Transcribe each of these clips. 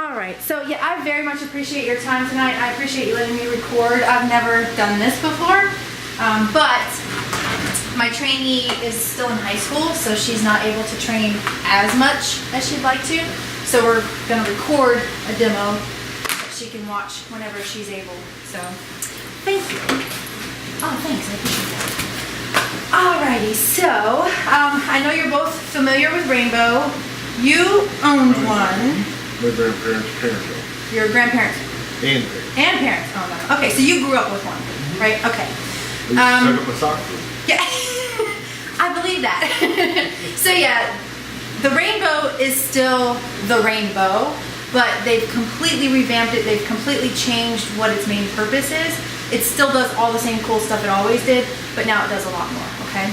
All right, so yeah, I very much appreciate your time tonight. I appreciate you letting me record. I've never done this before, but my trainee is still in high school, so she's not able to train as much as she'd like to. So we're gonna record a demo that she can watch whenever she's able. So, thank you. Oh, thanks, I appreciate that. Alrighty, so I know you're both familiar with Rainbow. You owned one. My grandparents' parents. Your grandparents. And parents. And parents owned one. Okay, so you grew up with one, right? Okay. We used to set up a soccer field. Yeah, I believe that. So yeah, the Rainbow is still the Rainbow, but they've completely revamped it. They've completely changed what its main purpose is. It still does all the same cool stuff it always did, but now it does a lot more, okay?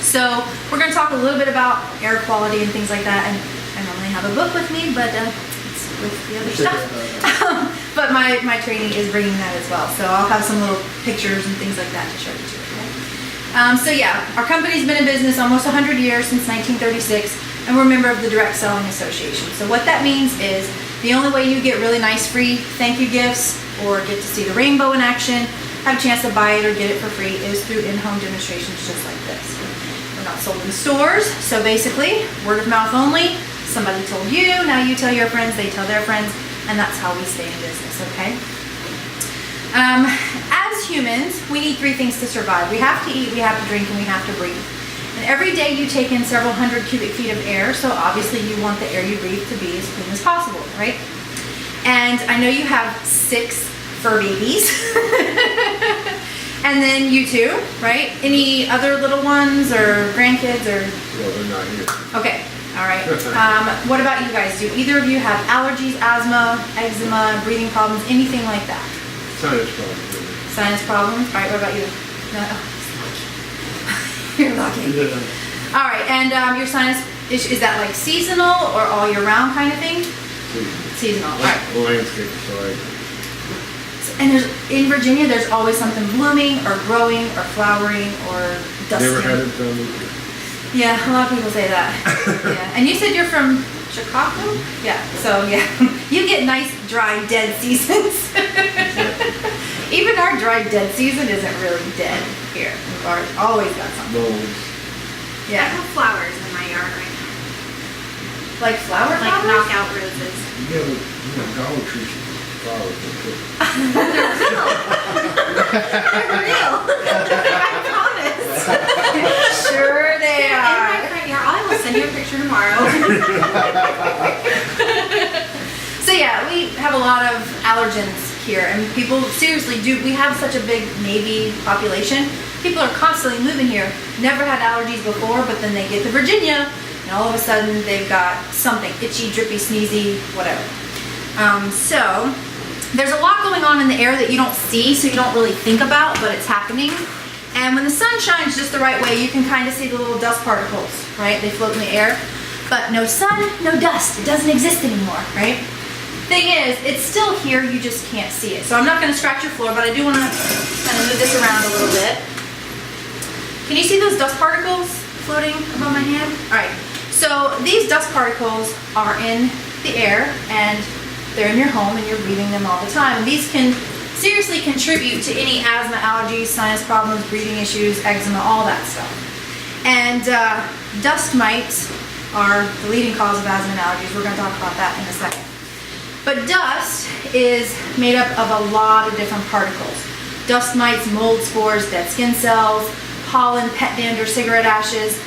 So we're gonna talk a little bit about air quality and things like that, and I normally have a book with me, but it's with the other stuff. But my trainee is bringing that as well, so I'll have some little pictures and things like that to show you too, okay? So yeah, our company's been in business almost 100 years, since 1936, and we're a member of the Direct Selling Association. So what that means is the only way you get really nice free thank you gifts or get to see the Rainbow in action, have a chance to buy it or get it for free, is through in-home demonstrations just like this. We're not sold in stores, so basically, word of mouth only. Somebody told you, now you tell your friends, they tell their friends, and that's how we stay in business, okay? As humans, we need three things to survive. We have to eat, we have to drink, and we have to breathe. And every day you take in several hundred cubic feet of air, so obviously you want the air you breathe to be as clean as possible, right? And I know you have 6 fur babies. And then you too, right? Any other little ones or grandkids or? Well, they're not here. Okay, all right. What about you guys? Do either of you have allergies, asthma, eczema, breathing problems, anything like that? Sinus problems. Sinus problems? All right, what about you? No. You're lucky. Yeah. All right, and your sinus, is that like seasonal or all year round kind of thing? Seasonal, all right. Landscape, so And in Virginia, there's always something blooming or growing or flowering or dusting. never had it done either. Yeah, a lot of people say that. Yeah, and you said you're from Chicago? Yeah, so yeah, you get nice dry dead seasons. Even our dry dead season isn't really dead here. We've always got something. Moles. Yeah. I have flowers in my yard right now. Like flower Like flowers? knockout roses. You have Dollar Tree flowers. They're real. I promise. Sure they In my are. front yard. I will send you a picture tomorrow. So yeah, we have a lot of allergens here, and people seriously do. We have such a big Navy population. People are constantly moving here. Never had allergies before, but then they get to Virginia, and all of a sudden they've got something itchy, drippy, sneezy, whatever. So there's a lot going on in the air that you don't see, so you don't really think about, but it's happening. And when the sun shines just the right way, you can kind of see the little dust particles, right? They float in the air. But no sun, no dust. It doesn't exist anymore, right? Thing is, it's still here, you just can't see it. So I'm not going to scratch your floor, but I do want to kind of move this around a little bit. Can you see those dust particles floating above my hand? All right, so these dust particles are in the air, and they're in your home, and you're breathing them all the time. And these can seriously contribute to any asthma, allergies, sinus problems, breathing issues, eczema, all that stuff. And dust mites are the leading cause of asthma and allergies. We're going to talk about that in a second. But dust is made up of a lot of different particles. Dust mites, mold spores, dead skin cells, pollen, pet dander, cigarette ashes.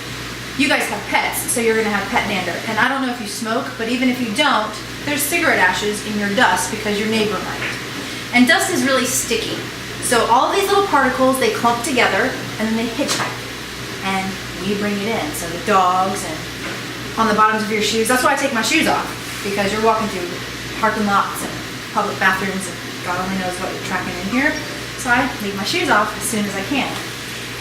You guys have pets, so you're gonna have pet dander. And I don't know if you smoke, but even if you don't, there's cigarette ashes in your dust because your neighbor might. And dust is really sticky. So all these little particles, they clump together and then they hitchhike. And we bring it in. So the dogs and on the bottoms of your shoes. That's why I take my shoes off, because you're walking through parking lots and public bathrooms and God only knows what you're tracking in here. So I leave my shoes off as soon as I can.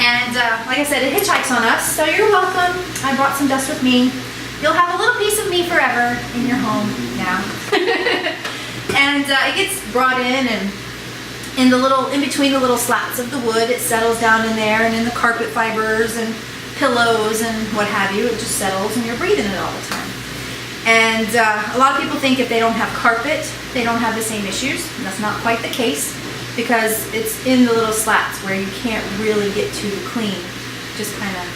And like I said, it hitchhikes on us, so you're welcome. I brought some dust with me. You'll have a little piece of me forever in your home now. And it gets brought in, and in between the little slats of the wood, it settles down in there, and in the carpet fibers and pillows and what have you, it just settles and you're breathing it all the time. And a lot of people think if they don't have carpet, they don't have the same issues. And that's not quite the case because it's in the little slats where you can't really get to clean. Just kind of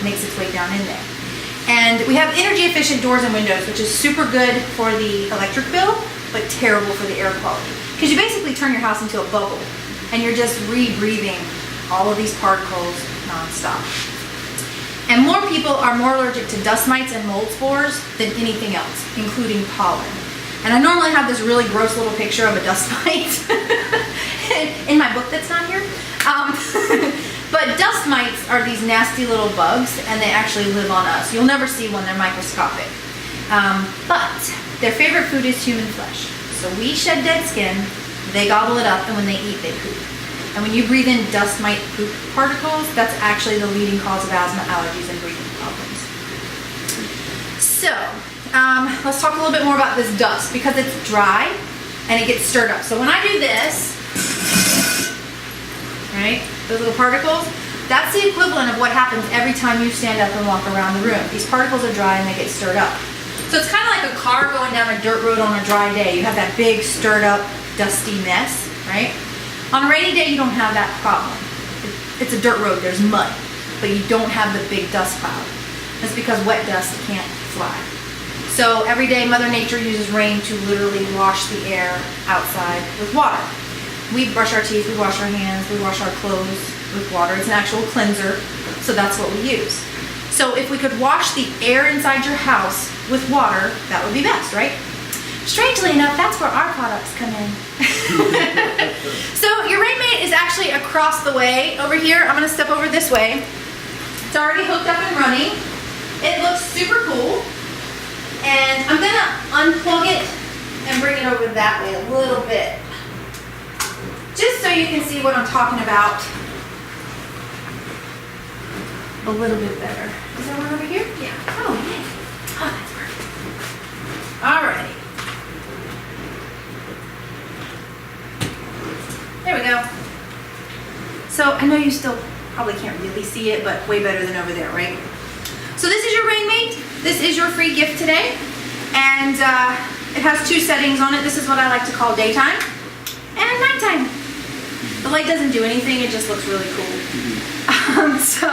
makes its way down in there. And we have energy efficient doors and windows, which is super good for the electric bill, but terrible for the air quality. Because you basically turn your house into a bubble and you're just rebreathing all of these particles nonstop. And more people are more allergic to dust mites and mold spores than anything else, including pollen. And I normally have this really gross little picture of a dust mite in my book that's not here. But dust mites are these nasty little bugs, and they actually live on us. You'll never see one, they're microscopic. But their favorite food is human flesh. So we shed dead skin, they gobble it up, and when they eat, they poop. And when you breathe in dust mite poop particles, that's actually the leading cause of asthma, allergies, and breathing problems. So, let's talk a little bit more about this dust because it's dry and it gets stirred up. So when I do this, right, those little particles, that's the equivalent of what happens every time you stand up and walk around the room. These particles are dry and they get stirred up. So it's kind of like a car going down a dirt road on a dry day. You have that big stirred up, dusty mess, right? On a rainy day, you don't have that problem. It's a dirt road, there's mud, but you don't have the big dust cloud. That's because wet dust can't fly. So every day, Mother Nature uses rain to literally wash the air outside with water. We brush our teeth, we wash our hands, we wash our clothes with water. It's an actual cleanser, so that's what we use. So if we could wash the air inside your house with water, that would be best, right? Strangely enough, that's where our products come in. So your rainmate is actually across the way over here. I'm gonna step over this way. It's already hooked up and running. It looks super cool. And I'm gonna unplug it and bring it over that way a little bit. Just so you can see what I'm talking about a little bit better. Is there one over here? Yeah. Oh, yeah. Oh, that's perfect. Alrighty. There we go. So I know you still probably can't really see it, but way better than over there, right? So this is your rainmate. This is your free gift today. And it has two settings on it. This is what I like to call daytime and nighttime. The light doesn't do anything, it just looks really cool. So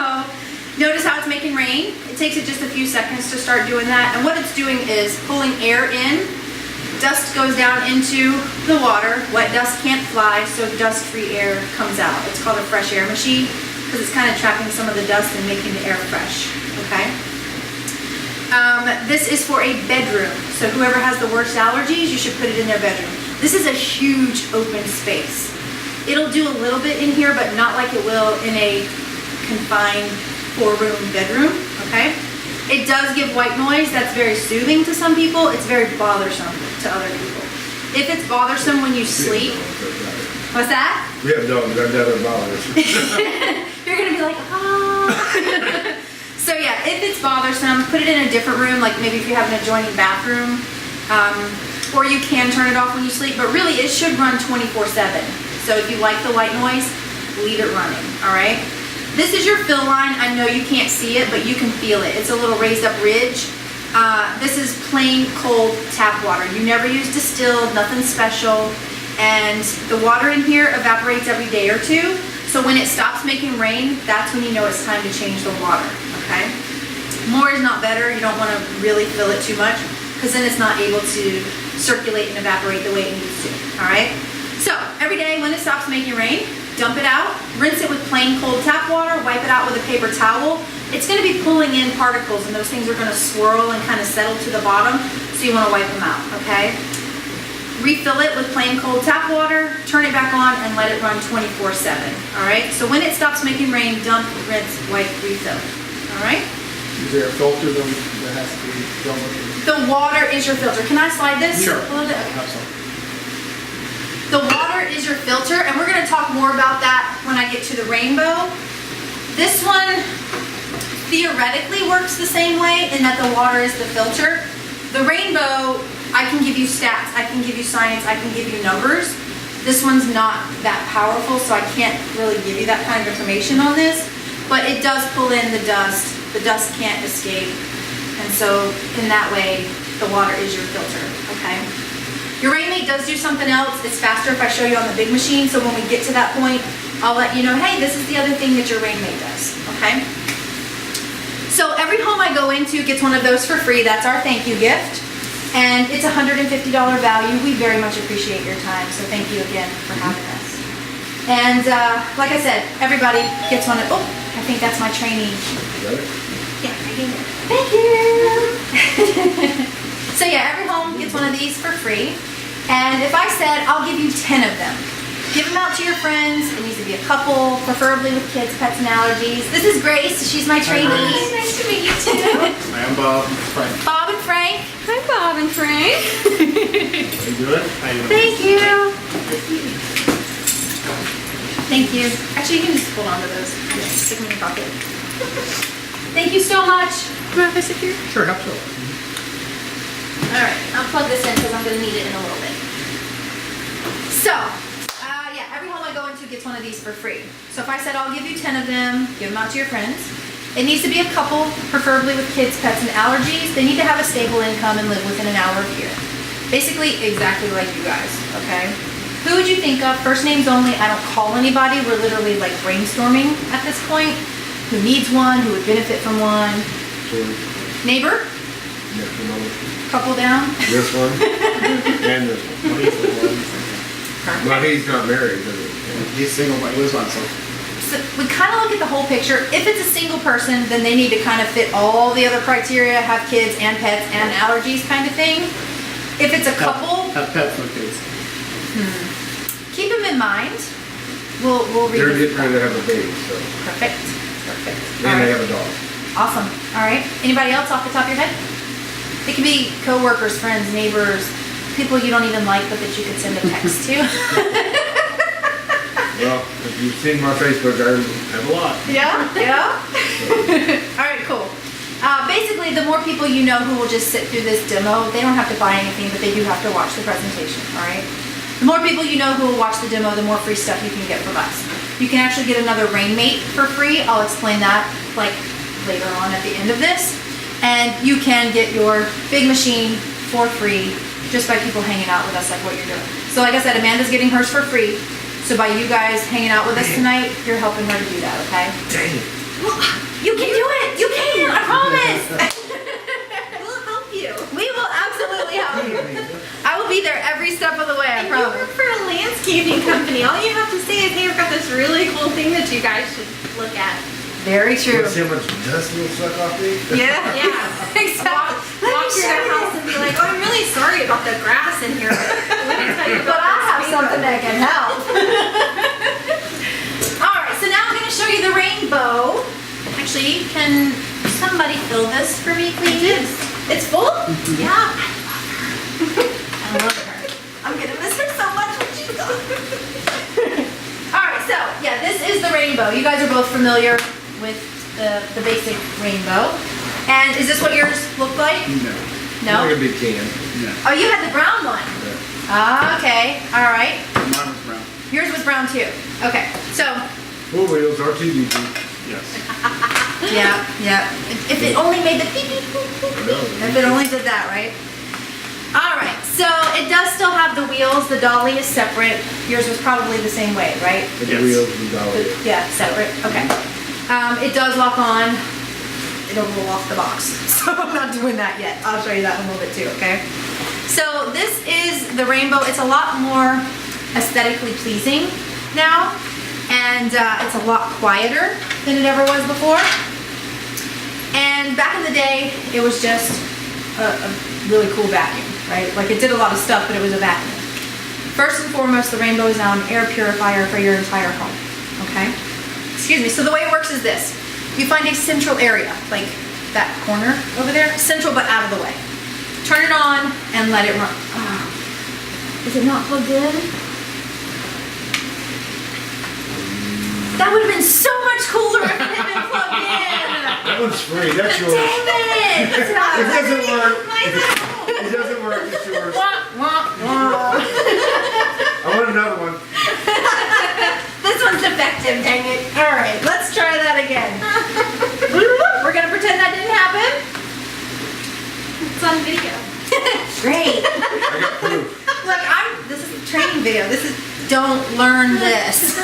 notice how it's making rain. It takes it just a few seconds to start doing that. And what it's doing is pulling air in. Dust goes down into the water. Wet dust can't fly, so dust-free air comes out. It's called a fresh air machine because it's kind of trapping some of the dust and making the air fresh, okay? This is for a bedroom. So whoever has the worst allergies, you should put it in their bedroom. This is a huge open space. It'll do a little bit in here, but not like it will in a confined 4-room bedroom, okay? It does give white noise. That's very soothing to some people. It's very bothersome to other people. If it's bothersome when you sleep, what's that? We have dogs that never bother us. You're gonna be like, ah. So yeah, if it's bothersome, put it in a different room, like maybe if you have an adjoining bathroom, or you can turn it off when you sleep, but really it should run 24/7. So if you like the white noise, leave it running, all right? This is your fill line. I know you can't see it, but you can feel it. It's a little raised up ridge. This is plain cold tap water. You never use distilled, nothing special. And the water in here evaporates every day or two. So when it stops making rain, that's when you know it's time to change the water, okay? More is not better. You don't want to really fill it too much because then it's not able to circulate and evaporate the way it needs to, all right? So every day when it stops making rain, dump it out, rinse it with plain cold tap water, wipe it out with a paper towel. It's going to be pulling in particles and those things are going to swirl and kind of settle to the bottom, so you want to wipe them out, okay? Refill it with plain cold tap water, turn it back on, and let it run 24/7, all right? So when it stops making rain, dump, rinse, wipe, refill, all right? Is there a filter that has to be done with The water is your filter. Can I slide this? Sure. A little bit? Okay. it? The water is your filter, and we're going to talk more about that when I get to the rainbow. This one theoretically works the same way in that the water is the filter. The rainbow, I can give you stats, I can give you science, I can give you numbers. This one's not that powerful, so I can't really give you that kind of information on this, but it does pull in the dust. The dust can't escape, And so in that way, the water is your filter, okay? Your rainmate does do something else. It's faster if I show you on the big machine, so when we get to that point, I'll let you know, hey, this is the other thing that your rainmate does, okay? So every home I go into gets one of those for free. That's our thank you gift. And it's a $150 value. We very much appreciate your time, so thank you again for having us. And like I said, everybody gets one of, oh, I think that's my trainee. Got it? Yeah, I can. Thank you. So yeah, every home gets one of these for free. And if I said, I'll give you 10 of them, give them out to your friends. It needs to be a couple, preferably with kids, pets, and allergies. This is Grace. She's my trainee. Nice to meet you too. I am Bob. Frank. Bob and Frank. Hi, Bob and Frank. How you doing? Thank you. Thank you. Actually, you can just hold on to those. Stick them in your pocket. Thank you so much. Do I have this here? Sure, help so. All right, I'll plug this in because I'm going to need it in a little bit. So, yeah, every home I go into gets one of these for free. So if I said I'll give you 10 of them, give them out to your friends. It needs to be a couple, preferably with kids, pets, and allergies. They need to have a stable income and live within an hour of here. Basically, exactly like you guys, okay? Who would you think of? First names only. I don't call anybody. We're literally like brainstorming at this point. Who needs one? Who would benefit from one? Neighbor? Next one. Couple down? This one. And this one. Well, he's not married, is he? He's single, but he lives on himself. So we kind of look at the whole picture. If it's a single person, then they need to kind of fit all the other criteria, have kids and pets and allergies kind of thing. If it's a couple, Have pets, no kids. keep them in mind. We'll They're revisit getting ready to that. have a baby, so. Perfect. Perfect. All And they right. have a dog. Awesome. All right. Anybody else off the top of your head? It could be coworkers, friends, neighbors, people you don't even like, but that you could send a text to. Well, if you've seen my Facebook, I have a lot. Yeah, yeah. All right, cool. Basically, the more people you know who will just sit through this demo, they don't have to buy anything, but they do have to watch the presentation, all right? The more people you know who will watch the demo, the more free stuff you can get from us. You can actually get another rainmate for free. I'll explain that like later on at the end of this. And you can get your big machine for free just by people hanging out with us like what you're doing. So like I said, Amanda's getting hers for free. So by you guys hanging out with us tonight, you're helping her to do that, okay? Dang it. You can do it! You can! I promise! We'll help you. We will absolutely help you. I will be there every step of the way, I And you promise. work for a landscaping company. All you have to say is, hey, we've got this really cool thing that you guys should look at. Very true. Want to see how much dust will suck off me? Yeah. Yeah. Exactly. Walk through their house and be like, oh, I'm really sorry about the grass in here. Let me tell you But about I have this something paper." that can help. Alright, so now I'm going to show you the rainbow. Actually, can somebody fill this for me, please? It's full? Yeah. I love her. I'm going to miss her so much when she's gone. Alright, so, yeah, this is the rainbow. You guys are both familiar with the basic rainbow. And is this what yours looked like? No. No? Like a big can. No. Oh, you had the brown one. Ah, okay. Alright. Mine was brown. Yours was brown too. Okay, so, Four wheels, R2D2. Yes. yeah. If it only made the beep beep boop boop. No. If it only did that, right? Alright, so it does still have the wheels. The dolly is separate. Yours was probably the same way, right? The Yes. wheels and dolly. Yeah, separate. Okay. It does lock on. It'll roll off the box. So I'm not doing that yet. I'll show you that in a little bit too, okay? So this is the rainbow. It's a lot more aesthetically pleasing now. And it's a lot quieter than it ever was before. And back in the day, it was just a really cool vacuum, right? Like it did a lot of stuff, but it was a vacuum. First and foremost, the rainbow is now an air purifier for your entire home, okay? Excuse me. So the way it works is this. You find a central area, like that corner over there, central but out of the way. Turn it on and let it run. Oh. Is it not plugged in? That would have been so much cooler if it had been plugged in. That one's free, that's yours. Damn it! It's not It doesn't work. Mine It doesn't work, it's yours. Wah, wah, wah. I want another one. This one's defective, dang it. All right, let's try that again. We're gonna pretend that didn't happen. It's on video. Great. I got proof. Look, this is a training video. This is, don't learn this.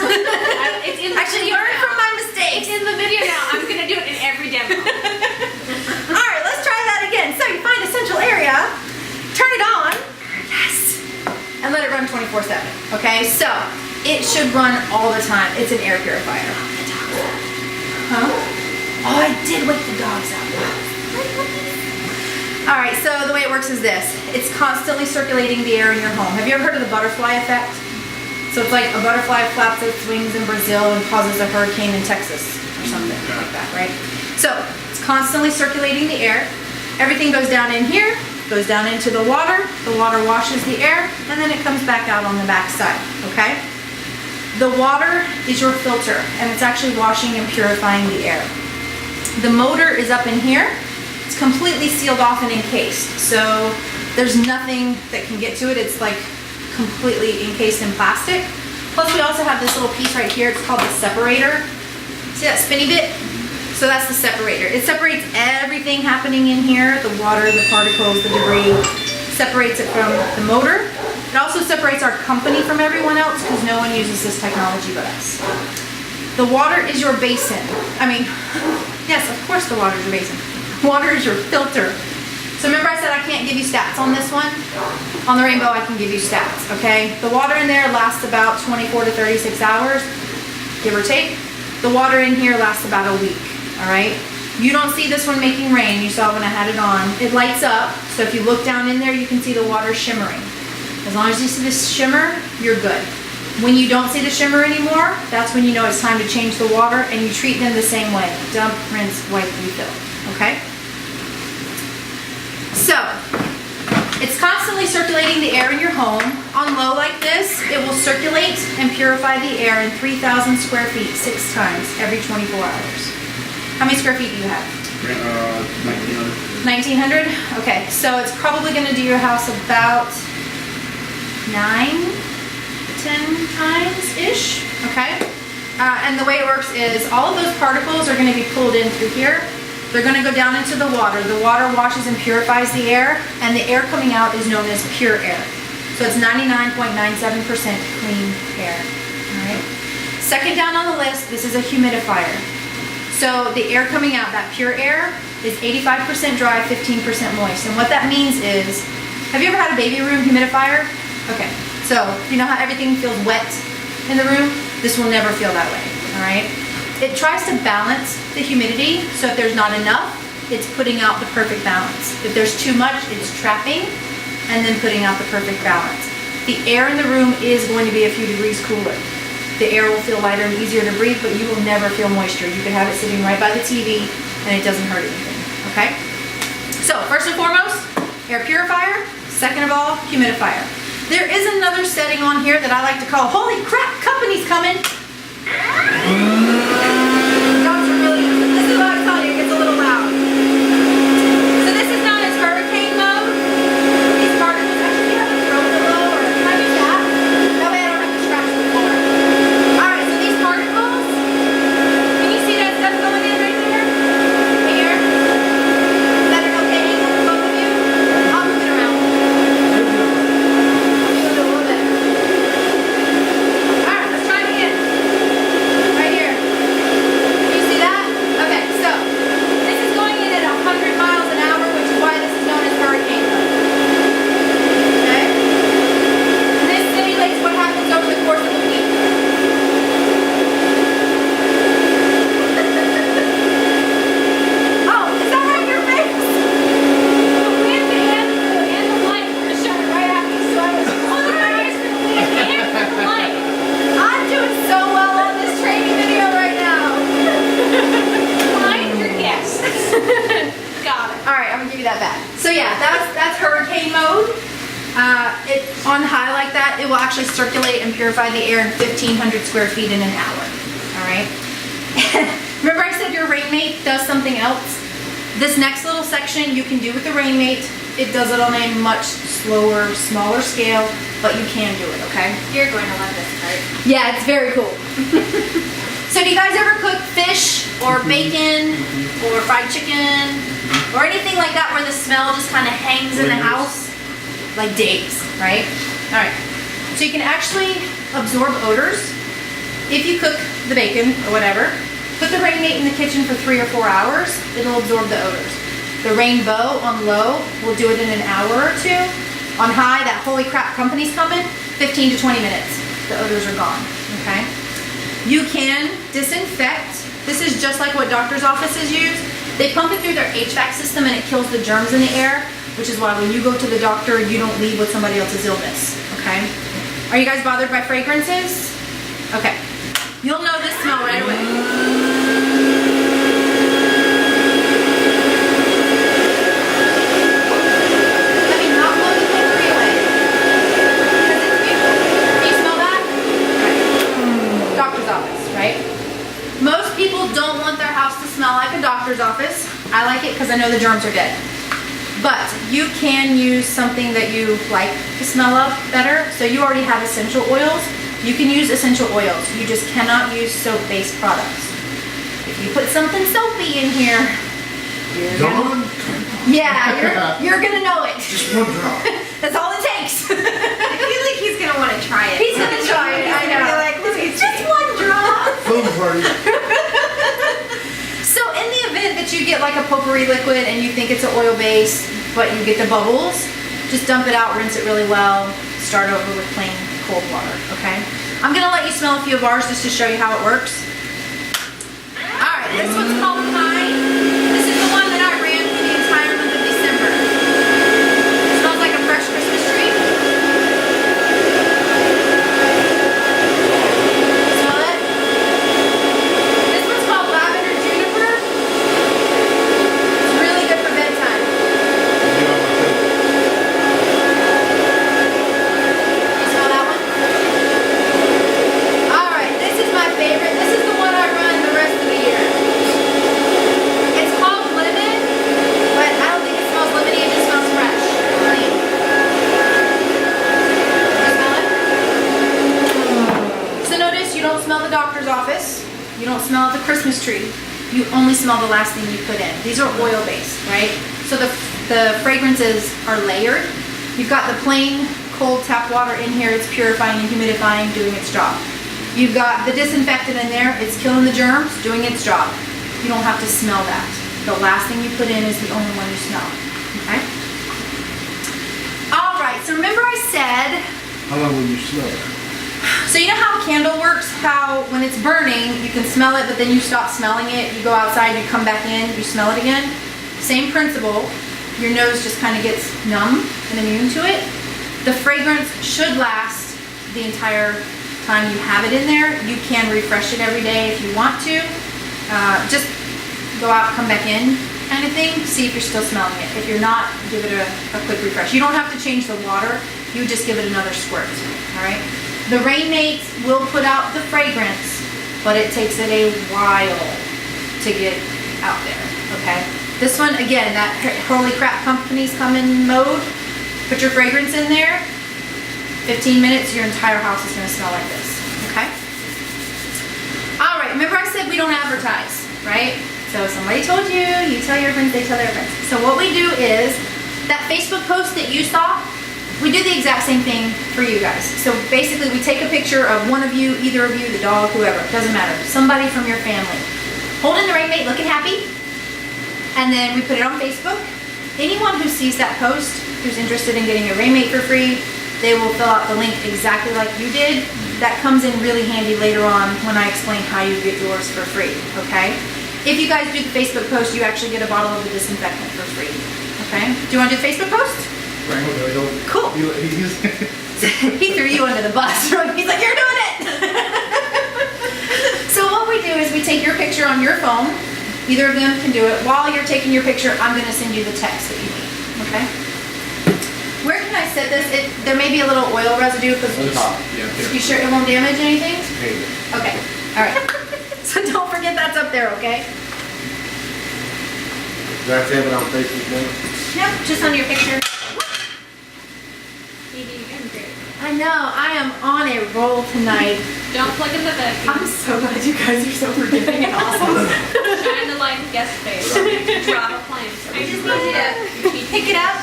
It's in the Actually, video learn now. from my mistakes. It's in the video now. I'm gonna do it in every demo. All right, let's try that again. So you find a central area, turn it on, yes, and let it run 24/7. Okay, so it should run all the time. It's an air purifier. Huh? Oh, I did wake the dogs up. All right, so the way it works is this. It's constantly circulating the air in your home. Have you ever heard of the butterfly effect? So it's like a butterfly flaps its wings in Brazil and causes a hurricane in Texas or something like that, right? So it's constantly circulating the air. Everything goes down in here, goes down into the water washes the air, and then it comes back out on the back side, okay? The water is your filter, and it's actually washing and purifying the air. The motor is up in here. It's completely sealed off and encased, so there's nothing that can get to it. It's like completely encased in plastic. Plus we also have this little piece right here. It's called the separator. See that spinny bit? So that's the separator. It separates everything happening in here, the water, the particles, the debris, separates it from the motor. It also separates our company from everyone else because no one uses this technology but us. The water is your basin. I mean, yes, of course the water is your basin. Water is your filter. So remember I said I can't give you stats on this one? On the Rainbow I can give you stats, okay? The water in there lasts about 24 to 36 hours, give or take. The water in here lasts about a week, all right? You don't see this one making rain. You saw when I had it on. It lights up, so if you look down in there, you can see the water shimmering. As long as you see this shimmer, you're good. When you don't see the shimmer anymore, that's when you know it's time to change the water, and you treat them the same way. Dump, rinse, wipe, refill, okay? So, it's constantly circulating the air in your home. On low like this, it will circulate and purify the air in 3,000 square feet 6 times every 24 hours. How many square feet do you have? 1900. 1,900? Okay, so it's probably going to do your house about 9, 10 times-ish, okay? And the way it works is all of those particles are going to be pulled in through here. They're going to go down into the water. The water washes and purifies the air, and the air coming out is known as pure air. So it's 99.97% clean air, all right? Second down on the list, this is a humidifier. So the air coming out, that pure air, is 85% dry, 15% moist. And what that means is, have you ever had a baby room humidifier? Okay, so you know how everything feels wet in the room? This will never feel that way, all right? It tries to balance the humidity, so if there's not enough, it's putting out the perfect balance. If there's too much, it's trapping and then putting out the perfect balance. The air in the room is going to be a few degrees cooler. The air will feel lighter and easier to breathe, but you will never feel moisture. You can have it sitting right by the TV and it doesn't hurt anything, okay? So first and foremost, air purifier. Second of all, humidifier. There is another setting on here that I like to call, holy crap, company's coming. Dogs are really, this is what I tell you, it gets a little loud. So this is known as hurricane mode. These particles, actually you have to throw it low, or can I use that? That way I don't have to scratch the floor. Alright, so these particles, can you see that stuff going in right there? Here? Is that an okay angle for both of you? I'll move it around. I'll move it a little bit. Alright, let's try it again. Right here. Can you see that? Okay, so this is going in at 100 miles an hour, which is why this is known as hurricane mode. Okay? And this simulates what happens over the course of a week. Oh, is that right in your face? The wind and the light were shut right after, so I was closing my eyes for the wind and for the light. I'm doing so well on this training video right now. Mind your guests. Got it. All right, I'm gonna give you that back. So yeah, that's hurricane mode. On high like that, it will actually circulate and purify the air in 1,500 square feet in an hour. All right. Remember I said your rainmate does something else? This next little section you can do with the rainmate. It does it on a much slower, smaller scale, but you can do it, okay? You're going to love this part. Yeah, it's very cool. So do you guys ever cook fish or bacon or fried chicken or anything like that where the smell just kind of hangs in the house, like days, right? All right. So you can actually absorb odors if you cook the bacon or whatever. Put the rain mate in the kitchen for 3 or 4 hours. It'll absorb the odors. The rainbow on low will do it in an hour or 2. On high, that holy crap company's coming, 15 to 20 minutes. The odors are gone, okay? You can disinfect. This is just like what doctor's offices use. They pump it through their HVAC system and it kills the germs in the air, which is why when you go to the doctor, you don't leave with somebody else's illness, okay? Are you guys bothered by fragrances? Okay. You'll know this smell right away. Let me not blow the potpourri away. Because it's beautiful. Can you smell that? Right. Doctor's office, right? Most people don't want their house to smell like a doctor's office. I like it because I know the germs are dead. But you can use something that you like to smell of better. So you already have essential oils. You can use essential oils. You just cannot use soap-based products. If you put something soapy in here, Dawn? you're gonna know it. Just one drop. That's all it takes. I feel like he's gonna want to try it. He's gonna try it. I know. He's gonna be like, look, it's Just one drop. Food party. So in the event that you get like a potpourri liquid and you think it's an oil base, but you get the bubbles, just dump it out, rinse it really well, start over with plain cold water, okay? I'm gonna let you smell a few of ours just to show you how it works. All right, this one's called Pine. This is the one that I ran for the entire month of December. It smells like a fresh Christmas tree. Smell it? This one's called Lavender Juniper. It's really good for bedtime. You smell that one? All right, this is my favorite. This is the one I run the rest of the year. It's called lemon, but I don't think it smells lemony. It just smells fresh, clean. You smell it? So notice you don't smell the doctor's office. You don't smell the Christmas tree. You only smell the last thing you put in. These are oil-based, right? So the fragrances are layered. You've got the plain cold tap water in here. It's purifying and humidifying, doing its job. You've got the disinfectant in there. It's killing the germs, doing its job. You don't have to smell that. The last thing you put in is the only one you smell. Okay? All right, so remember I said, How long will you smell it? so you know how a candle works? How when it's burning, you can smell it, but then you stop smelling it. You go outside, you come back in, you smell it again. Same principle. Your nose just kind of gets numb and immune to it. The fragrance should last the entire time you have it in there. You can refresh it every day if you want to. Just go out, come back in kind of thing. See if you're still smelling it. If you're not, give it a quick refresh. You don't have to change the water. You just give it another squirt. All right. The rain mates will put out the fragrance, but it takes it a while to get out there. Okay. This one, again, that holy crap company's coming mode. Put your fragrance in there. 15 minutes, your entire house is going to smell like this. Okay? All right, remember I said we don't advertise, right? So somebody told you, you tell your friends, they tell their friends. So what we do is, that Facebook post that you saw, we do the exact same thing for you guys. So basically we take a picture of one of you, either of you, the dog, whoever, doesn't matter. Somebody from your family. Holding the rain mate, looking happy. And then we put it on Facebook. Anyone who sees that post, who's interested in getting a rain mate for free, they will fill out the link exactly like you did. That comes in really handy later on when I explain how you get yours for free, okay? If you guys do the Facebook post, you actually get a bottle of the disinfectant for free, okay? Do you want to do the Facebook post? Frank will do it. Cool. He threw you under the bus, right? He's like, you're doing it! So what we do is we take your picture on your phone. Either of them can do it. While you're taking your picture, I'm going to send you the text that you need, okay? Where can I set this? There may be a little oil residue. On the top. Yeah. You sure it won't damage anything? Hey. Okay. All right. So don't forget that's up there, okay? Do I have to have it on Facebook now? Yep, just on your picture. Edie, you're doing great. I know. I am on a roll tonight. Don't look at the vacuum. I'm so glad you guys are so forgiving and awesome. Shine the light in guest face. Drop a flame. I just need you to pick it up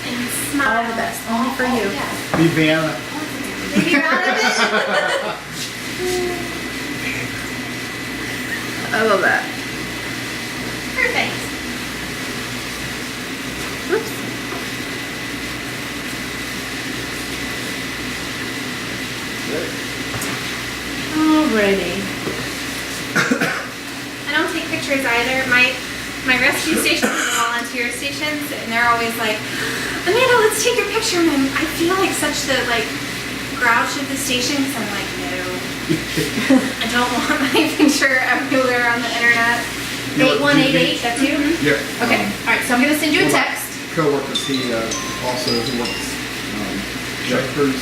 and smile. All the best, only for you. Be Vienna. Maybe you're out of it. I love that. Perfect. Whoops. Alrighty. I don't take pictures either. My rescue stations are volunteer stations, and they're always like, Amanda, let's take your picture. And I feel like such the grouch of the station, because I'm like, no, I don't want my picture everywhere on the internet. 8188, that's you? Yeah. Okay, alright, so I'm gonna send you a text. Coworkers, he also who works truck crews.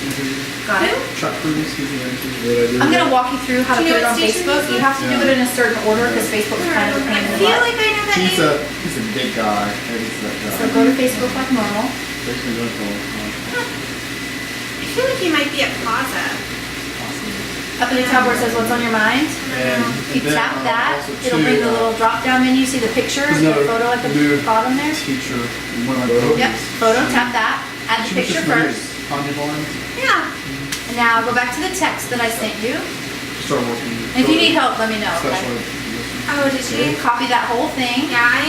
Got it? Truck crews, he's the MC. I'm gonna walk you through how to Do you put it know on what station Facebook. this You have to do is? it in a certain order because Facebook's kind of a pain I in the feel butt. like I know that name. He's a big guy. He's that guy. So go to Facebook like normal. He's been doing it for a long time. I feel like he might be at Plaza. Up in the top where it says what's on your mind. And If you then, tap that, also it'll too, bring the little drop down menu. See the picture, there's the another photo at the new bottom there? teacher in one of my programs. Yep, photo, tap that. Add the She was picture just married. first. Tanya Barnes. Yeah. And now go back to the text that I sent you. Start working. And if you need help, let me know. Special Okay? education. Oh, did she? Copy that whole thing. Yeah, I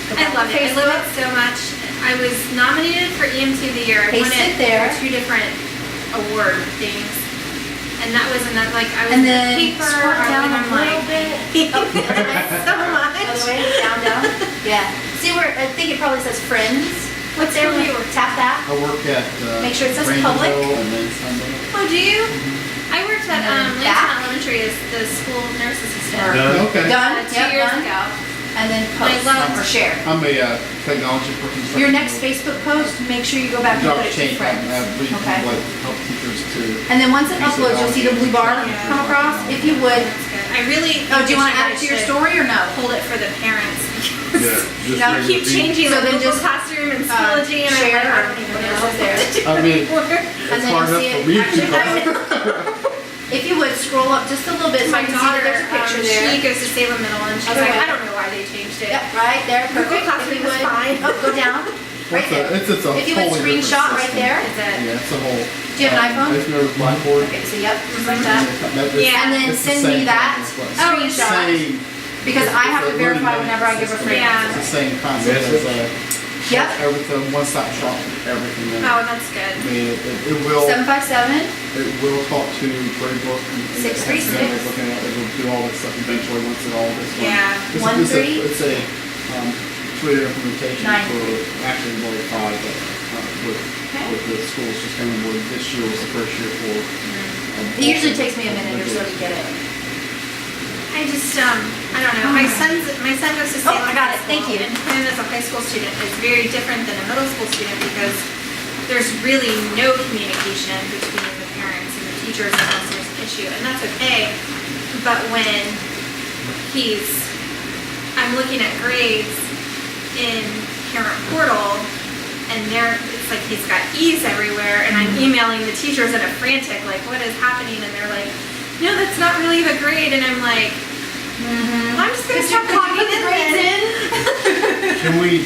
Go I back love to it. I love Facebook. it so much. I was nominated for EMT of the Year. I won Paste it it there. for 2 different award things. And that was another, I was And in the then paper. scroll down and a I'm little like, bit. so much. Other way, down, down. Yeah. See where, I think it probably says friends. What's There, for we you? tap that. I work at Make sure it says Rainbow public. and then Sunday. Oh, do you? I worked at And then Langston back. Elementary as the school nurse assistant. Done. Okay. Done. 2 Yep, years done. ago. And then I post love- or share. I'm a technology person. Your next Facebook post, make sure you go back and Job put it to change. friends. Okay. Like help teachers to. And then once it uploads, you'll see the blue bar Yeah. come across. If you would, That's good. I really. oh, do you want to add it guys to your should story or no? Hold it for the parents. Yeah. Just Now bring Keep the feed. changing So the then Google just, Classroom and Schoology, and share I'm like, I or don't even whatever know is there. what to do I mean, anymore. And It's then hard you'll enough see for it. me to Actually, if you would scroll up just a little bit, so I My can see that daughter, there's a picture there. she goes to Salem Middle, and she's Other like, way. I don't know why they changed it. Yep, right there, Google perfect. If Classroom you is would, fine. oh, go down, right there. it's a If you would totally different screenshot right system. there. Is it? Yeah, it's a whole. Do you have an iPhone? It's no Blackboard. Okay, so yep, just like that. Yeah. And then It's the send same me that thing as Oh, what- it's screenshot, Same. because I have to It's a learning verify whenever I give a system. free. Yeah. It's the same concept as Yep, everything, one-stop shop, everything. in it. Oh, that's good. I mean, it will 757, talk to Grade-book. and 636. it's looking at- It will do all this stuff eventually once it all this. Yeah. It's 13. It's a Twitter implementation 9. for actually more than 5, but Okay. with the schools just coming aboard. This year was the first year for. it usually takes me a minute or so to get it. I just, I don't know. My son goes to Oh, Salem I got High it. Thank School, you. And him as a high school student is very different than a middle school student because there's really no communication between the parents and the teachers unless there's an issue, and that's okay. But when I'm looking at grades in Parent Portal, and it's like he's got E's everywhere, and I'm emailing the teachers in a frantic, like, what is happening? And they're like, no, that's not really the grade, and I'm like, I'm just gonna stop copying put the grades in. Can we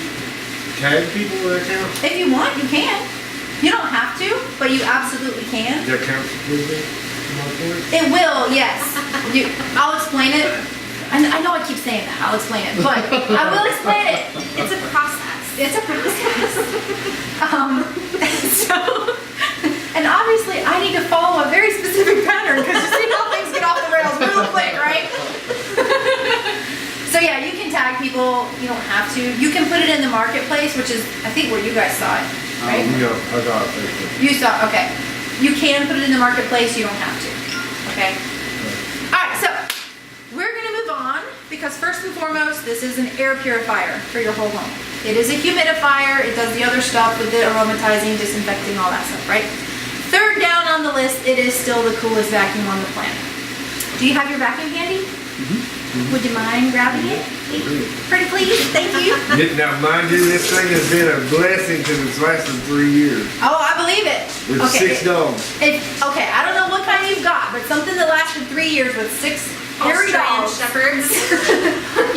tag people with that count? If you want, you can. You don't have to, but you absolutely can. Does that count for Tuesday? It will, yes. I'll explain it. I know I keep saying that, I'll explain it, but I will explain it. It's a process. It's a process. So, and obviously I need to follow a very specific pattern because you see how things get off the rails real quick, right? So yeah, you can tag people, you don't have to. You can put it in the marketplace, which is, I think, where you guys saw it, right? No, I got it. You saw, okay. You can put it in the marketplace, you don't have to, okay? Alright, so, we're gonna move on, because first and foremost, this is an air purifier for your whole home. It is a humidifier, it does the other stuff with the aromatizing, disinfecting, all that stuff, right? Third down on the list, it is still the coolest vacuum on the planet. Do you have your vacuum handy? Would you mind grabbing it? Pretty please, thank you. Now, mind you, this thing has been a blessing because it's lasted 3 years. Oh, I believe it. With Okay. 6 dogs. Okay, I don't know what kind you've got, but something that lasted 3 years with 6 hairy Australian dogs. shepherds.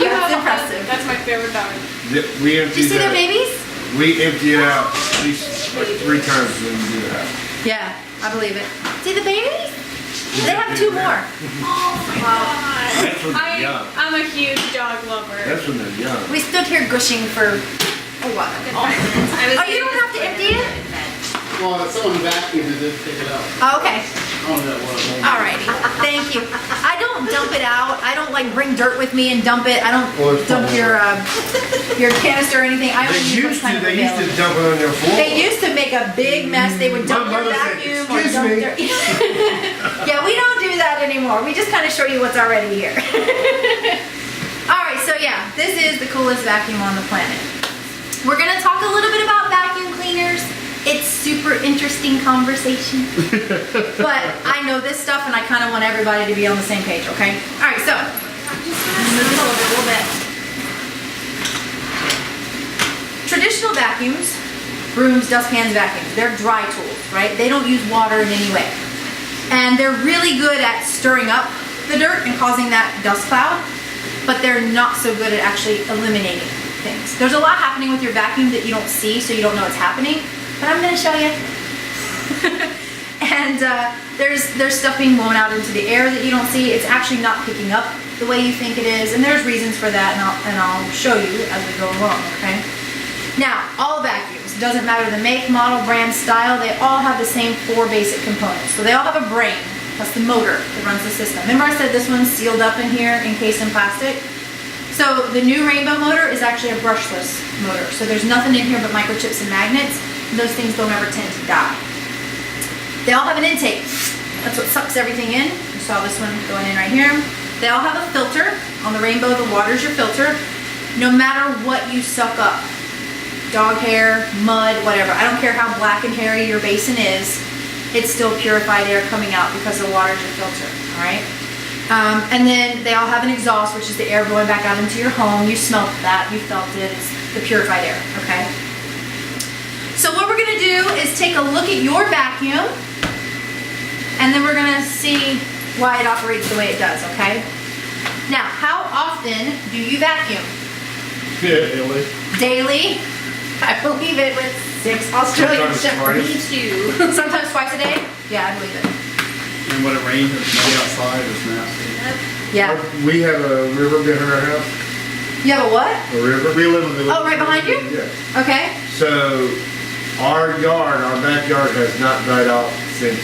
You That's have a impressive. husband. That's my favorite dog. We Did you emptied see their that. babies? We empty it out at least like 3 times when we do that. Yeah, I believe it. See the babies? They have 2 more. Oh my god. That's when they're young. I'm a huge dog lover. That's when they're young. We stood here gushing for a while. Oh, you don't have to empty it? Well, someone vacuumed and didn't take it out. Oh, okay. I don't know what it was. Alrighty. Thank you. I don't dump it out. I don't like bring dirt with me and dump it. I don't Well, it's dump probably your canister or anything. I They only use what's used kind to. of They used to available. dump it on your floor. They used to make a big mess. They would dump My their mother said, vacuum or "Excuse dump me." their. Yeah, we don't do that anymore. We just kind of show you what's already here. All right, so yeah, this is the coolest vacuum on the planet. We're gonna talk a little bit about vacuum cleaners. It's super interesting conversation, but I know this stuff and I kind of want everybody to be on the same page. Okay. All right, so move this over a little bit. Traditional vacuums, brooms, dustpans, vacuums, they're dry tools, right? They don't use water in any way. And they're really good at stirring up the dirt and causing that dust cloud, but they're not so good at actually eliminating things. There's a lot happening with your vacuum that you don't see, so you don't know what's happening, but I'm gonna show you. And there's stuff being blown out into the air that you don't see. It's actually not picking up the way you think it is, and there's reasons for that, and I'll show you as we go along, okay? Now, all vacuums, doesn't matter the make, model, brand, style, they all have the same 4 basic components. So they all have a brain, that's the motor that runs the system. Remember I said this one's sealed up in here, encased in plastic? So the new Rainbow motor is actually a brushless motor. So there's nothing in here but microchips and magnets, and those things don't ever tend to die. They all have an intake. That's what sucks everything in. You saw this one going in right here. They all have a filter. On the Rainbow, the water's your filter. No matter what you suck up, dog hair, mud, whatever. I don't care how black and hairy your basin is, it's still purified air coming out because the water's your filter, all right? And then they all have an exhaust, which is the air going back out into your home. You smelled that, you felt it, it's the purified air, okay? So what we're gonna do is take a look at your vacuum, and then we're gonna see why it operates the way it does, okay? Now, how often do you vacuum? Daily. Daily? I believe it with 6 Australian Sometimes shepherds. twice. Sometimes twice a day? Yeah, I believe it. And when it rains, it's muddy outside, it's nasty. Yeah. We have a river behind our house. You have a what? A river. We live in the. Oh, right behind you? Yeah. Okay. So our yard, our backyard has not dried out since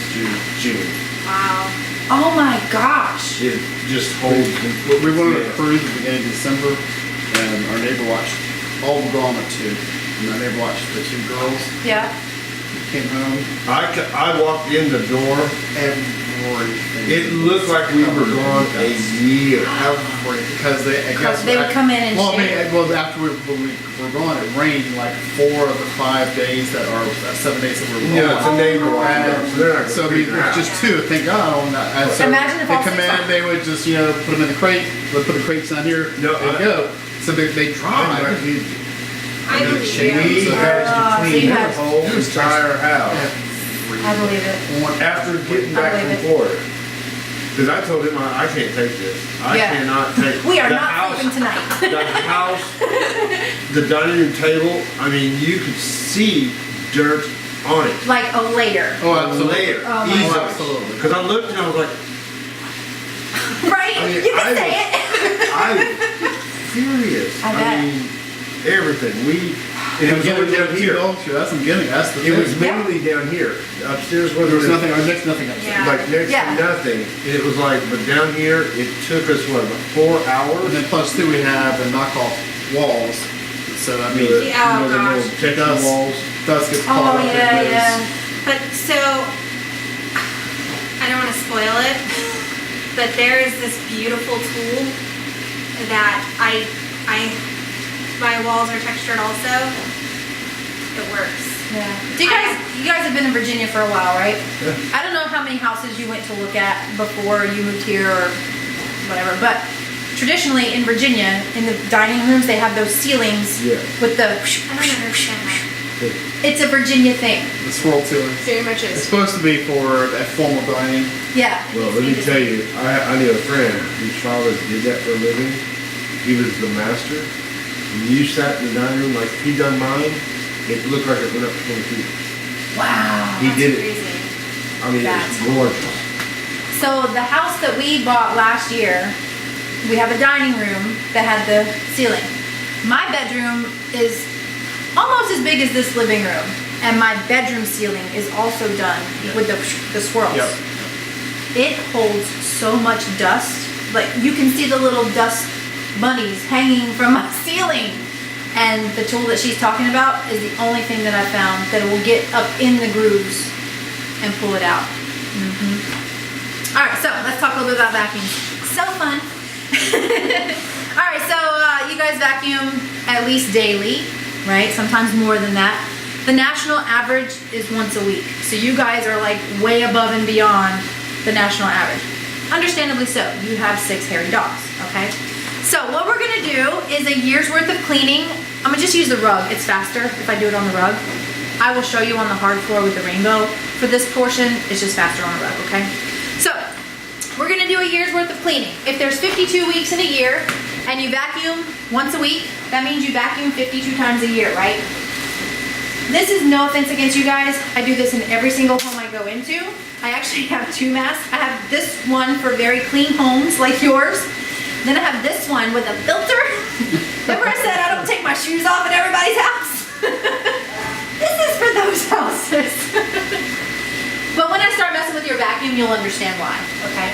June. Wow. Oh my gosh. It just holds. We went on a Yeah. cruise at the beginning of December, and our neighbor watched, all were gone at 2. And our neighbor watched the 2 girls, Yeah. came home, I walked in the door. everything. It looked like we were gone a year. Everything, because they, I guess. They would come in and Well, I mean, shake. well, after when we were gone, it rained like 4 of the 5 days that are, 7 days that we were gone. Yeah, it's a neighbor watching And them, so they're not so I gonna mean, figure it it's out. just 2, thank God on that. And so Imagine if they all come 6 in, they would just, put them in the crate, they'd put the crates down here, No, they go. So they dry. I'm not kidding. I believe We you. had to so clean you the had- whole entire house I believe it. after getting back I from believe it. Florida. Because I told him I can't take this. I Yeah. cannot take. We are the not house, sleeping tonight. The house, the dining room table. I mean, you could see dirt on it. Like a layer. Oh, A absolutely. layer, Oh my easily. gosh. Absolutely. Because I looked and I was like, Right? I mean, You can I say was- it. I'm furious. I bet. mean, everything. And it was Getting only down here. That's some gimmick. That's the It was thing. literally down here. Upstairs There was wasn't nothing, our next nothing upstairs. Yeah. like next Yeah. to nothing. And it was like, but down here, it took us what, about 4 hours? And then plus 2, we have the knockoff walls. So I mean, The- Yeah, oh the gosh. little protection Dust. walls. dust gets caught Oh, up in yeah, those. yeah. But so, I don't want to spoil it, but there is this beautiful tool that my walls are textured also. It works. Yeah. Do you guys have been in Virginia for a while, right? I don't know how many houses you went to look at before you moved here or whatever, but traditionally in Virginia, in the dining rooms, they have those ceilings Yeah. with the. I don't understand that. It's a Virginia thing. The swirl ceiling. Very much It's is. supposed to be for that formal dining. Yeah. Well, let me tell you, I knew a friend whose father did that for a living. He was the master. When you sat in the dining room like he done mine, it looked like it went up 20 feet. Wow. He did it. Crazy. I mean, That's it's gorgeous. So the house that we bought last year, we have a dining room that had the ceiling. My bedroom is almost as big as this living room, and my bedroom ceiling is also done with the swirls. Yep. It holds so much dust. Like you can see the little dust bunnies hanging from my ceiling. And the tool that she's talking about is the only thing that I found that will get up in the grooves and pull it out. All right, so let's talk a little bit about vacuums. So fun. All right, so you guys vacuum at least daily, right? Sometimes more than that. The national average is once a week. So you guys are like way above and beyond the national average. Understandably so. You have 6 hairy dogs, okay? So what we're gonna do is a year's worth of cleaning. I'm gonna just use the rug. It's faster if I do it on the rug. I will show you on the hard floor with the rainbow. For this portion, it's just faster on the rug, okay? So we're gonna do a year's worth of cleaning. If there's 52 weeks in a year and you vacuum once a week, that means you vacuum 52 times a year, right? This is no offense against you guys. I do this in every single home I go into. I actually have 2 masks. I have this one for very clean homes like yours. Then I have this one with a filter. Remember I said I don't take my shoes off at everybody's house? This is for those houses. But when I start messing with your vacuum, you'll understand why, okay?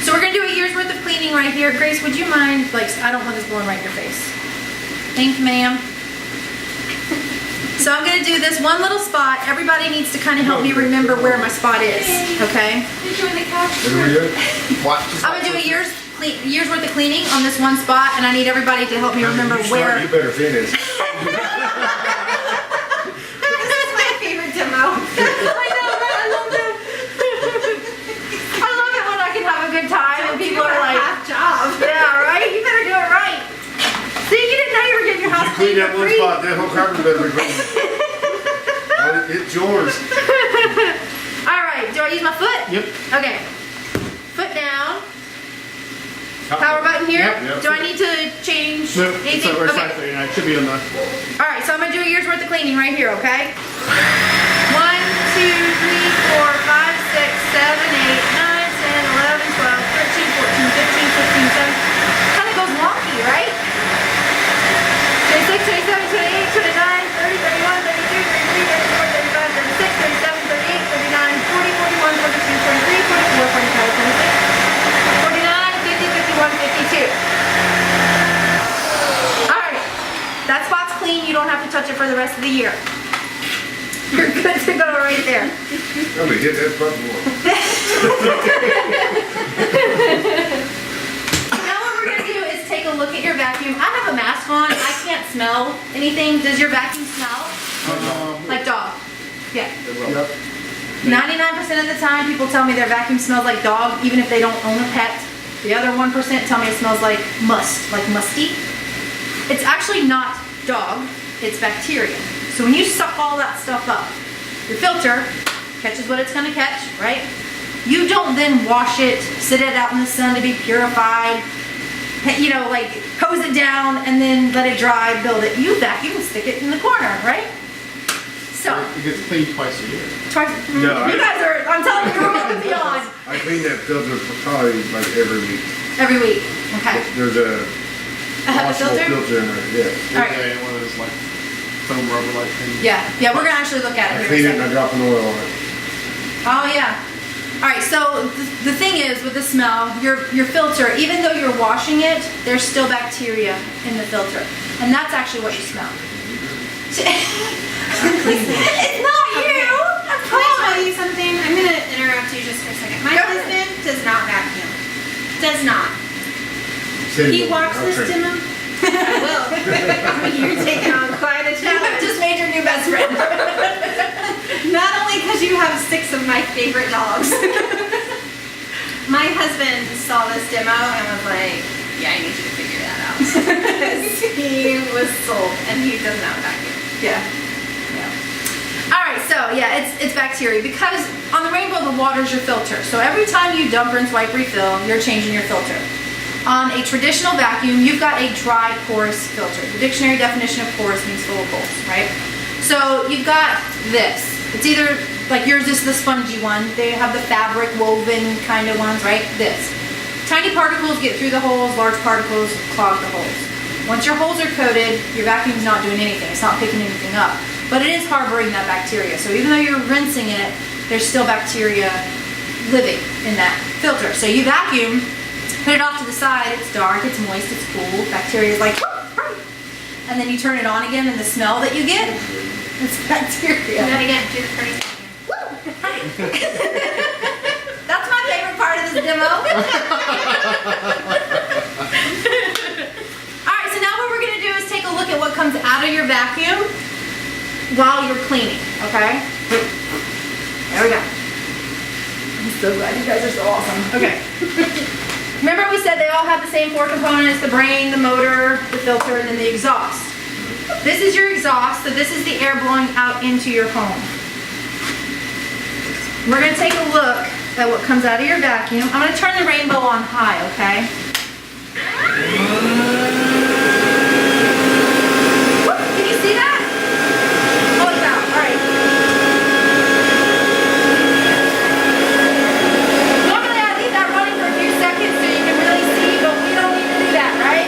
So we're gonna do a year's worth of cleaning right here. Grace, would you mind, like, I don't want this blowing right in your face. Thank you, ma'am. So I'm gonna do this one little spot. Everybody needs to kind of help me remember where my spot is, okay? Enjoy the couch. There we go. Watch. I'm gonna do a year's worth of cleaning on this one spot, and I need everybody to help me remember You start, where. you better finish. This is my favorite demo. I know, right? I love it. I love it when I can have a good time and people are like, half job. yeah, right? You better do it right. See, you didn't know you were getting your house You clean cleaned that for one free. spot, that whole carpet better be clean. It's yours. All right, do I use my foot? Yep. Okay. Foot down. Power button here. Yep, yep. Do I need to change No, it's anything? right Okay. there. Yeah, it should be on the. All right, so I'm gonna do a year's worth of cleaning right here, okay? 1, 2, 3, 4, 5, 6, 7, 8, 9, 10, 11, 12, 13, 14, 15, 16, 17. Kind of goes wonky, right? 26, 27, 28, 29, 30, 31, 32, 33, 34, 35, 36, 37, 38, 39, 40, 41, 42, 43, 44, 45, 46, 49, 50, 51, 52. All right, that spot's clean. You don't have to touch it for the rest of the year. You're good to go right there. I'm gonna hit that button more. Now what we're gonna do is take a look at your vacuum. I have a mask on. I can't smell anything. Does your vacuum smell? Like dog. Yeah. Yep. 99% of the time, people tell me their vacuum smells like dog, even if they don't own a pet. The other 1% tell me it smells like must, like musty. It's actually not dog, it's bacteria. So when you suck all that stuff up, your filter catches what it's gonna catch, right? You don't then wash it, sit it out in the sun to be purified, you know, like hose it down and then let it dry, build it. You vacuum and stick it in the corner, right? So, It gets cleaned twice a year. twice, No, you guys are, I'm telling you, you're above and beyond. I clean that filter for probably like every week. Every week, okay. There's a I have a washable filter? filter in there, yeah. All right. Okay, one of those like foam rubber like things. Yeah, we're gonna actually look at I it clean here it in a and I second. drop an oil on it. Oh yeah. All right, so the thing is with the smell, your filter, even though you're washing it, there's still bacteria in the filter. And that's actually what you smell. It's not you! I Can I tell promise. you something? I'm gonna interrupt you just for a second. My Go ahead. husband does not vacuum. Does not. Send He it walks over. this Okay. demo. I will. You're taking on quite a You have challenge. just made your new best friend. Not only because you have 6 of my favorite dogs. My husband saw this demo and was like, yeah, I need you to figure that out. He was sold and he does not vacuum. Yeah. yeah, it's bacteria because on the Rainbow the water's your filter. So every time you dump, rinse, wipe, refill, you're changing your filter. On a traditional vacuum, you've got a dry, porous filter. The dictionary definition of porous means full of holes, right? So you've got this. It's either, like yours is the spongy one. They have the fabric woven kind of ones, right? This. Tiny particles get through the holes, large particles clog the holes. Once your holes are coated, your vacuum's not doing anything. It's not picking anything up. But it is harboring that bacteria. So even though you're rinsing it, there's still bacteria living in that filter. So you vacuum, put it off to the side, it's dark, it's moist, it's cool, bacteria is like, and then you turn it on again and the smell that you get, it's bacteria. Do that again. Do the 30 seconds. That's my favorite part of this demo. Alright, so now what we're going to do is take a look at what comes out of your vacuum while you're cleaning, okay? There we go. I'm so glad you guys are so awesome. Okay. Remember we said they all have the same four components, the brain, the motor, the filter, and then the exhaust. This is your exhaust, so this is the air blowing out into your home. We're going to take a look at what comes out of your vacuum. I'm going to turn the Rainbow on high, okay? Whoop, can you see that? Oh, it's out. All right. Normally I leave that running for a few seconds so you can really see, but we don't need to do that, right?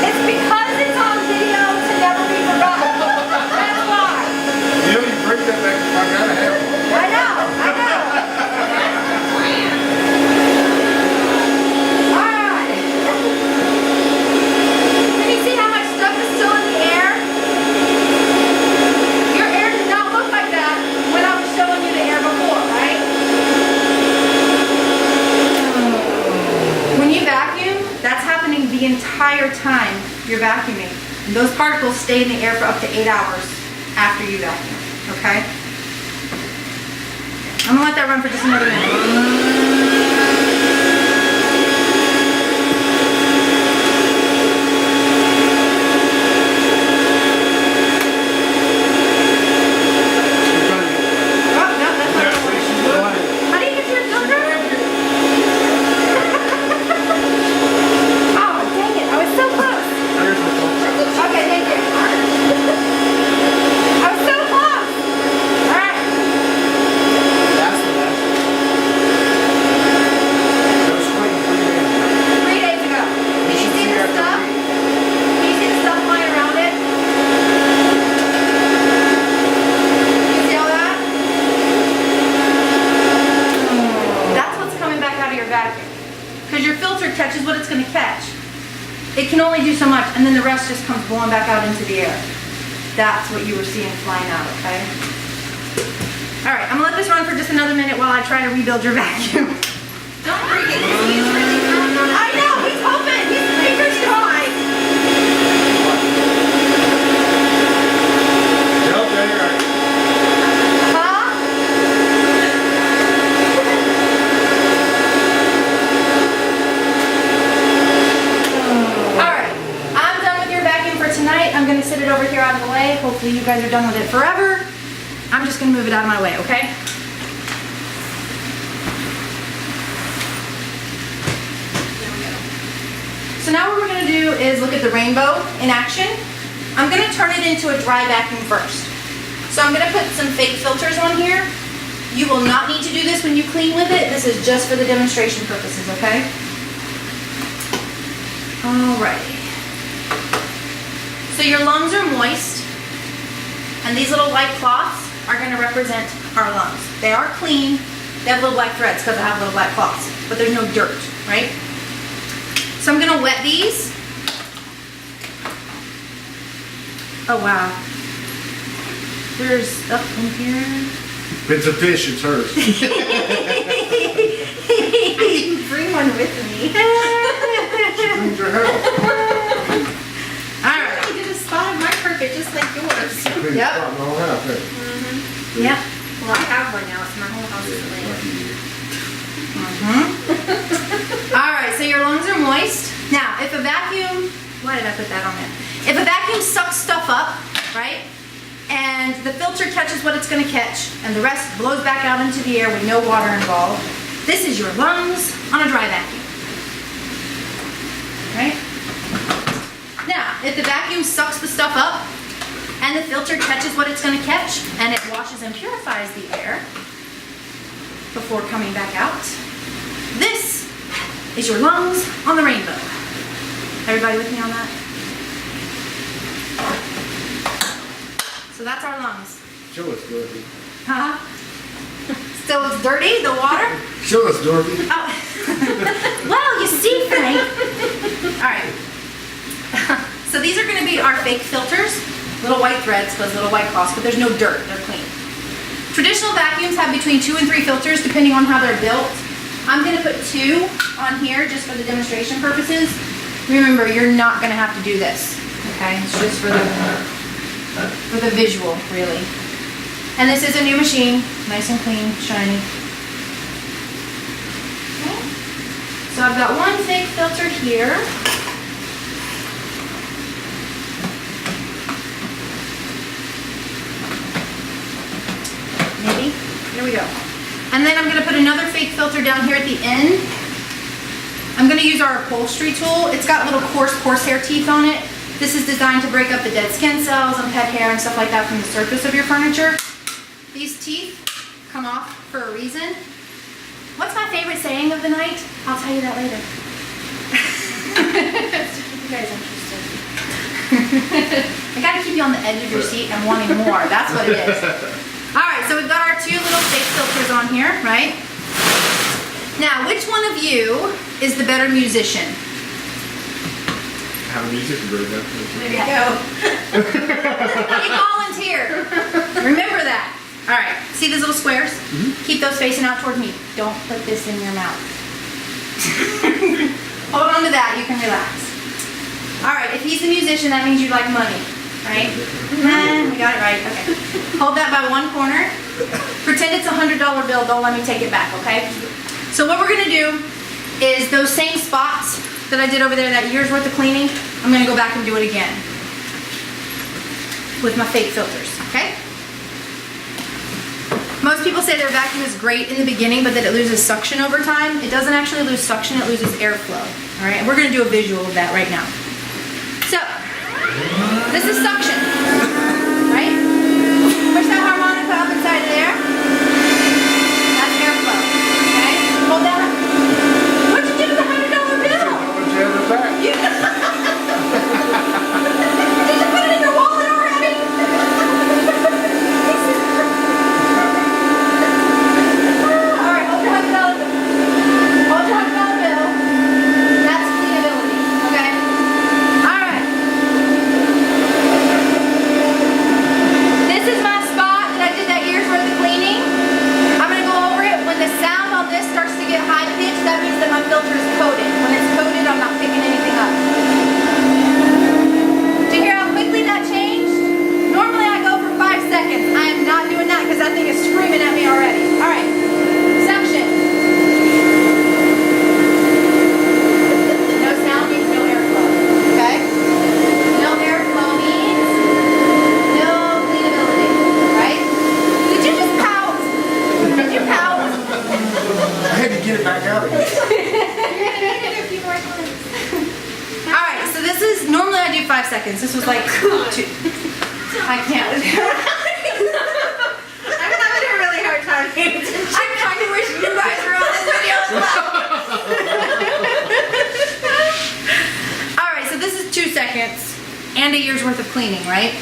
It's because it's on video to never be forgotten. That's why. You know, you bring that back, I gotta have one. I know. Alright. Can you see how much stuff is still in the air? Your air did not look like that when I was showing you the air before, right? When you vacuum, that's happening the entire time you're vacuuming. And those particles stay in the air for up to 8 hours after you vacuum, okay? I'm gonna let that run for just another minute. Oh, no, that's not it. How do you get to your filter? Oh, dang it, I was so close. Okay, thank you. I was so close. All right. That's the best. 3 days ago. Can you see the stuff? Can you see the stuff flying around it? Can you see all that? That's what's coming back out of your vacuum. Because your filter catches what it's going to catch. It can only do so much, and then the rest just comes blowing back out into the air. That's what you were seeing flying out, okay? All right, I'm going to let this run for just another minute while I try to rebuild your vacuum. Don't break it. He's really trying. I know, he's hoping. His fingers crossed. Nope, there you're right. Huh? Alright, I'm done with your vacuum for tonight. I'm going to sit it over here out of the way. Hopefully you guys are done with it forever. I'm just going to move it out of my way, okay? So now what we're going to do is look at the Rainbow in action. I'm going to turn it into a dry vacuum first. So I'm going to put some fake filters on here. You will not need to do this when you clean with it. This is just for the demonstration purposes, okay? Alrighty. So your lungs are moist, and these little white cloths are going to represent our lungs. They are clean. They have little black threads because I have little black cloths, but there's no dirt, right? So I'm going to wet these. Oh wow. There's stuff in here. If it's a fish, it's hers. I didn't bring one with me. Brings her house. Alright. You did a spot on my carpet just like yours. Pretty Yep. spot in the whole house, hey. Yep. right now, so my whole house is late. All right, so your lungs are moist. Now, if a vacuum, why did I put that on there? If a vacuum sucks stuff up, right, and the filter catches what it's going to catch, and the rest blows back out into the air with no water involved, this is your lungs on a dry vacuum. Right? Now, if the vacuum sucks the stuff up, and the filter catches what it's going to catch, and it washes and purifies the air before coming back out, this is your lungs on the rainbow. Everybody with me on that? So that's our lungs. Show us, Dorothy. Huh? Still looks dirty, the water? Show us, Dorothy. Oh. Well, you see, Frank. All right. So these are going to be our fake filters. Little white threads, cause little white cloths, but there's no dirt, they're clean. Traditional vacuums have between 2 and 3 filters depending on how they're built. I'm going to put 2 on here just for the demonstration purposes. Remember, you're not going to have to do this, okay? It's just for the visual, really. And this is a new machine, nice and clean, shiny. Okay. So I've got one fake filter here. Maybe. There we go. And then I'm going to put another fake filter down here at the end. I'm going to use our upholstery tool. It's got little coarse hair teeth on it. This is designed to break up the dead skin cells and pet hair and stuff like that from the surface of your furniture. These teeth come off for a reason. What's my favorite saying of the night? I'll tell you that later. You guys interested? I got to keep you on the edge of your seat and wanting more. That's what it is. All right, so we've got our 2 little fake filters on here, right? Now, which one of you is the better musician? Have a music group. There you go. You volunteer. Remember that. All right, see these little squares? Keep those facing out towards me. Don't put this in your mouth. Hold on to that, you can relax. All right, if he's the musician, that means you like money. Right? We got it right. Okay. Hold that by one corner. Pretend it's a $100 bill. Don't let me take it back, okay? So what we're going to do is those same spots that I did over there, that year's worth of cleaning, I'm going to go back and do it again with my fake filters, okay? Most people say their vacuum is great in the beginning, but that it loses suction over time. It doesn't actually lose suction. It loses airflow, all right? And we're going to do a visual of that right now. So, this is suction, right? Push that harmonica up inside of there. That's airflow, okay? Hold that up. What'd you do to the $100 bill? You Did you put it in your wallet already? All right, hold your $100 bill. Hold your $100 bill. That's cleanability, okay? All right. This is my spot that I did that year's worth of cleaning. I'm going to go over it. When the sound on this starts to get high pitched, that means that my filter is coated. When it's coated, I'm not picking anything up. Did you hear how quickly that changed? Normally I go for 5 seconds. I am not doing that because that thing is screaming at me already. All right. Suction. No sound means no airflow. Okay? No airflow means no cleanability. Right? Did you just pout? Did you pout? I had to get it back out again. Alright, so this is, normally I do 5 seconds. This was like 2. I can't. I'm having a really hard time paying attention. I kind of wish you guys were on this video as well. Alright, so this is 2 seconds and a year's worth of cleaning, right?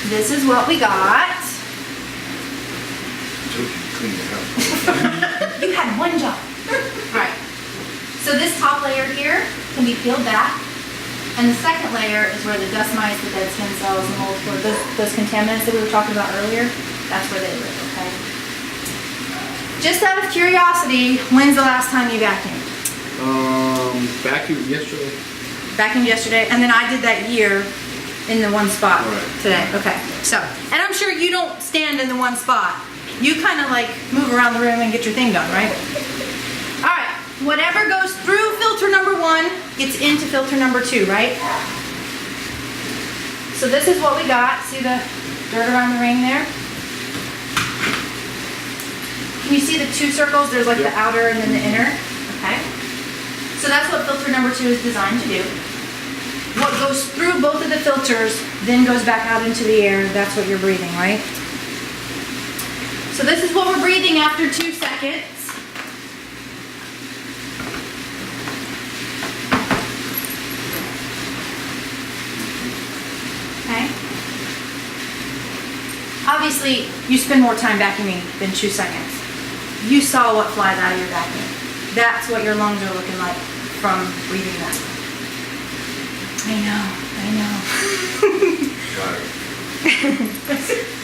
This is what we got. Clean the house. You had one job. Alright. So this top layer here can be peeled back. And the second layer is where the dust mites, the dead skin cells, and mold spores, those contaminants that we were talking about earlier, that's where they live, okay? Just out of curiosity, when's the last time you vacuumed? Vacuum yesterday. Vacuumed yesterday, and then I did that year in the one spot Right. today, okay. So, and I'm sure you don't stand in the one spot. You kind of like move around the room and get your thing done, right? All right, whatever goes through filter number 1 gets into filter number 2, right? So this is what we got. See the dirt around the ring there? Can you see the 2 circles? There's like the outer and then the inner. Okay. So that's what filter number 2 is designed to do. What goes through both of the filters then goes back out into the air. That's what you're breathing, right? So this is what we're breathing after 2 seconds. Okay. Obviously, you spend more time vacuuming than 2 seconds. You saw what flies out of your vacuum. That's what your lungs are looking like from breathing that. I know.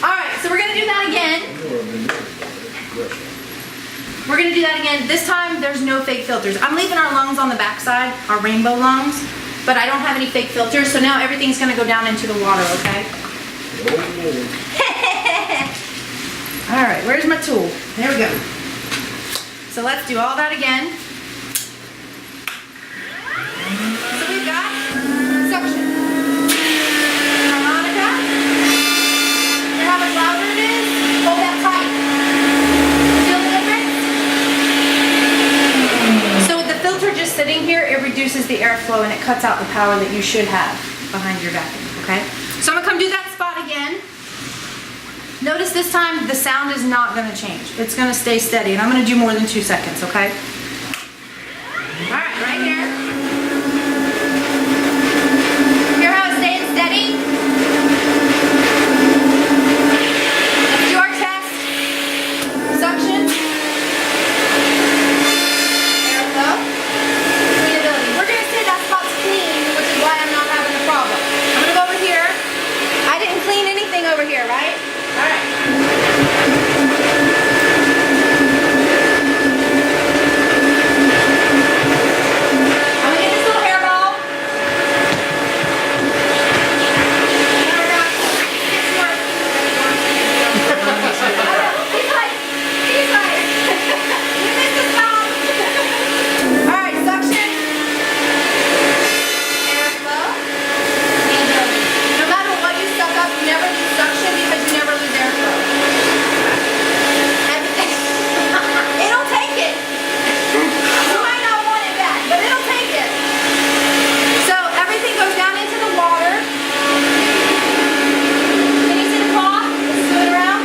All right, so we're gonna do that again. We're gonna do that again. This time, there's no fake filters. I'm leaving our lungs on the backside, our rainbow lungs, but I don't have any fake filters, so now everything's gonna go down into the water, okay? All right, where's my tool? There we go. So let's do all that again. So we've got suction, harmonica. Hear how much louder it is? Hold that tight. Feel the difference? So with the filter just sitting here, it reduces the airflow and it cuts out the power that you should have behind your vacuum, okay? So I'm gonna come do that spot again. Notice this time the sound is not gonna change. It's gonna stay steady, and I'm gonna do more than 2 seconds, okay? All right, right here. Hear how it's staying steady? Let's do our test. Suction. Airflow. Cleanability. We're gonna say that spot's clean, which is why I'm not having a problem. I'm gonna go over here. I didn't clean anything over here, right? All right. I'm gonna get this little hairball. He's like, you missed the spot. All right, suction. Airflow. No matter what you suck up, you never lose suction because you never lose airflow. It'll take it. You might not want it back, but it'll take it. So everything goes down into the water. Can you see the cloth? It's moving around.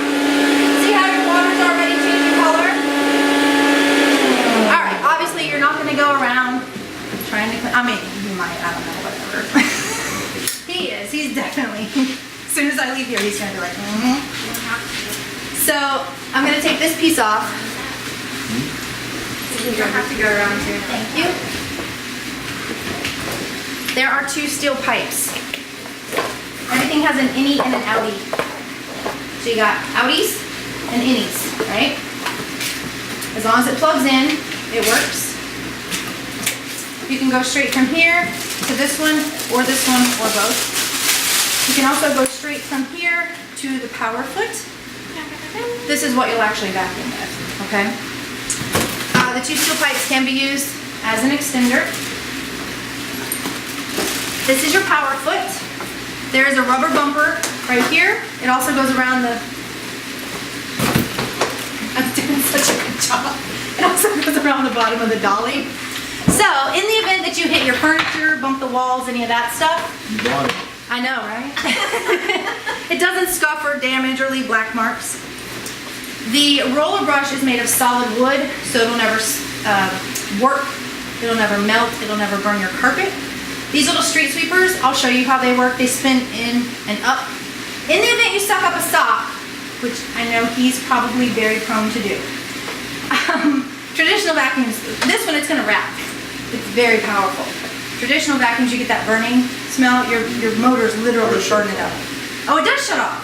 See how your water's already changing color? All right, obviously you're not gonna go around trying to clean, I mean, you might, I don't know, whatever. He is, he's definitely, as soon as I leave here, he's gonna be like, So, I'm gonna take this piece off. You don't have to go around too. Thank you. There are 2 steel pipes. Everything has an innie and an outie. So you got outies and innies, right? As long as it plugs in, it works. You can go straight from here to this one, or both. You can also go straight from here to the power foot. This is what you'll actually vacuum with, okay? The 2 steel pipes can be used as an extender. This is your power foot. There is a rubber bumper right here. It also goes around the... I'm doing such a good job. It also goes around the bottom of the dolly. So, in the event that you hit your furniture, bump the walls, any of that stuff, You got it. I know, right? It doesn't scuff or damage or leave black marks. The roller brush is made of solid wood, so it'll never warp, it'll never melt, it'll never burn your carpet. These little street sweepers, I'll show you how they work. They spin in and up. In the event you suck up a sock, which I know he's probably very prone to do. Traditional vacuums, this one it's gonna wrap. It's very powerful. Traditional vacuums, you get that burning smell, your motor's literally burning it up. Oh, it does shut off.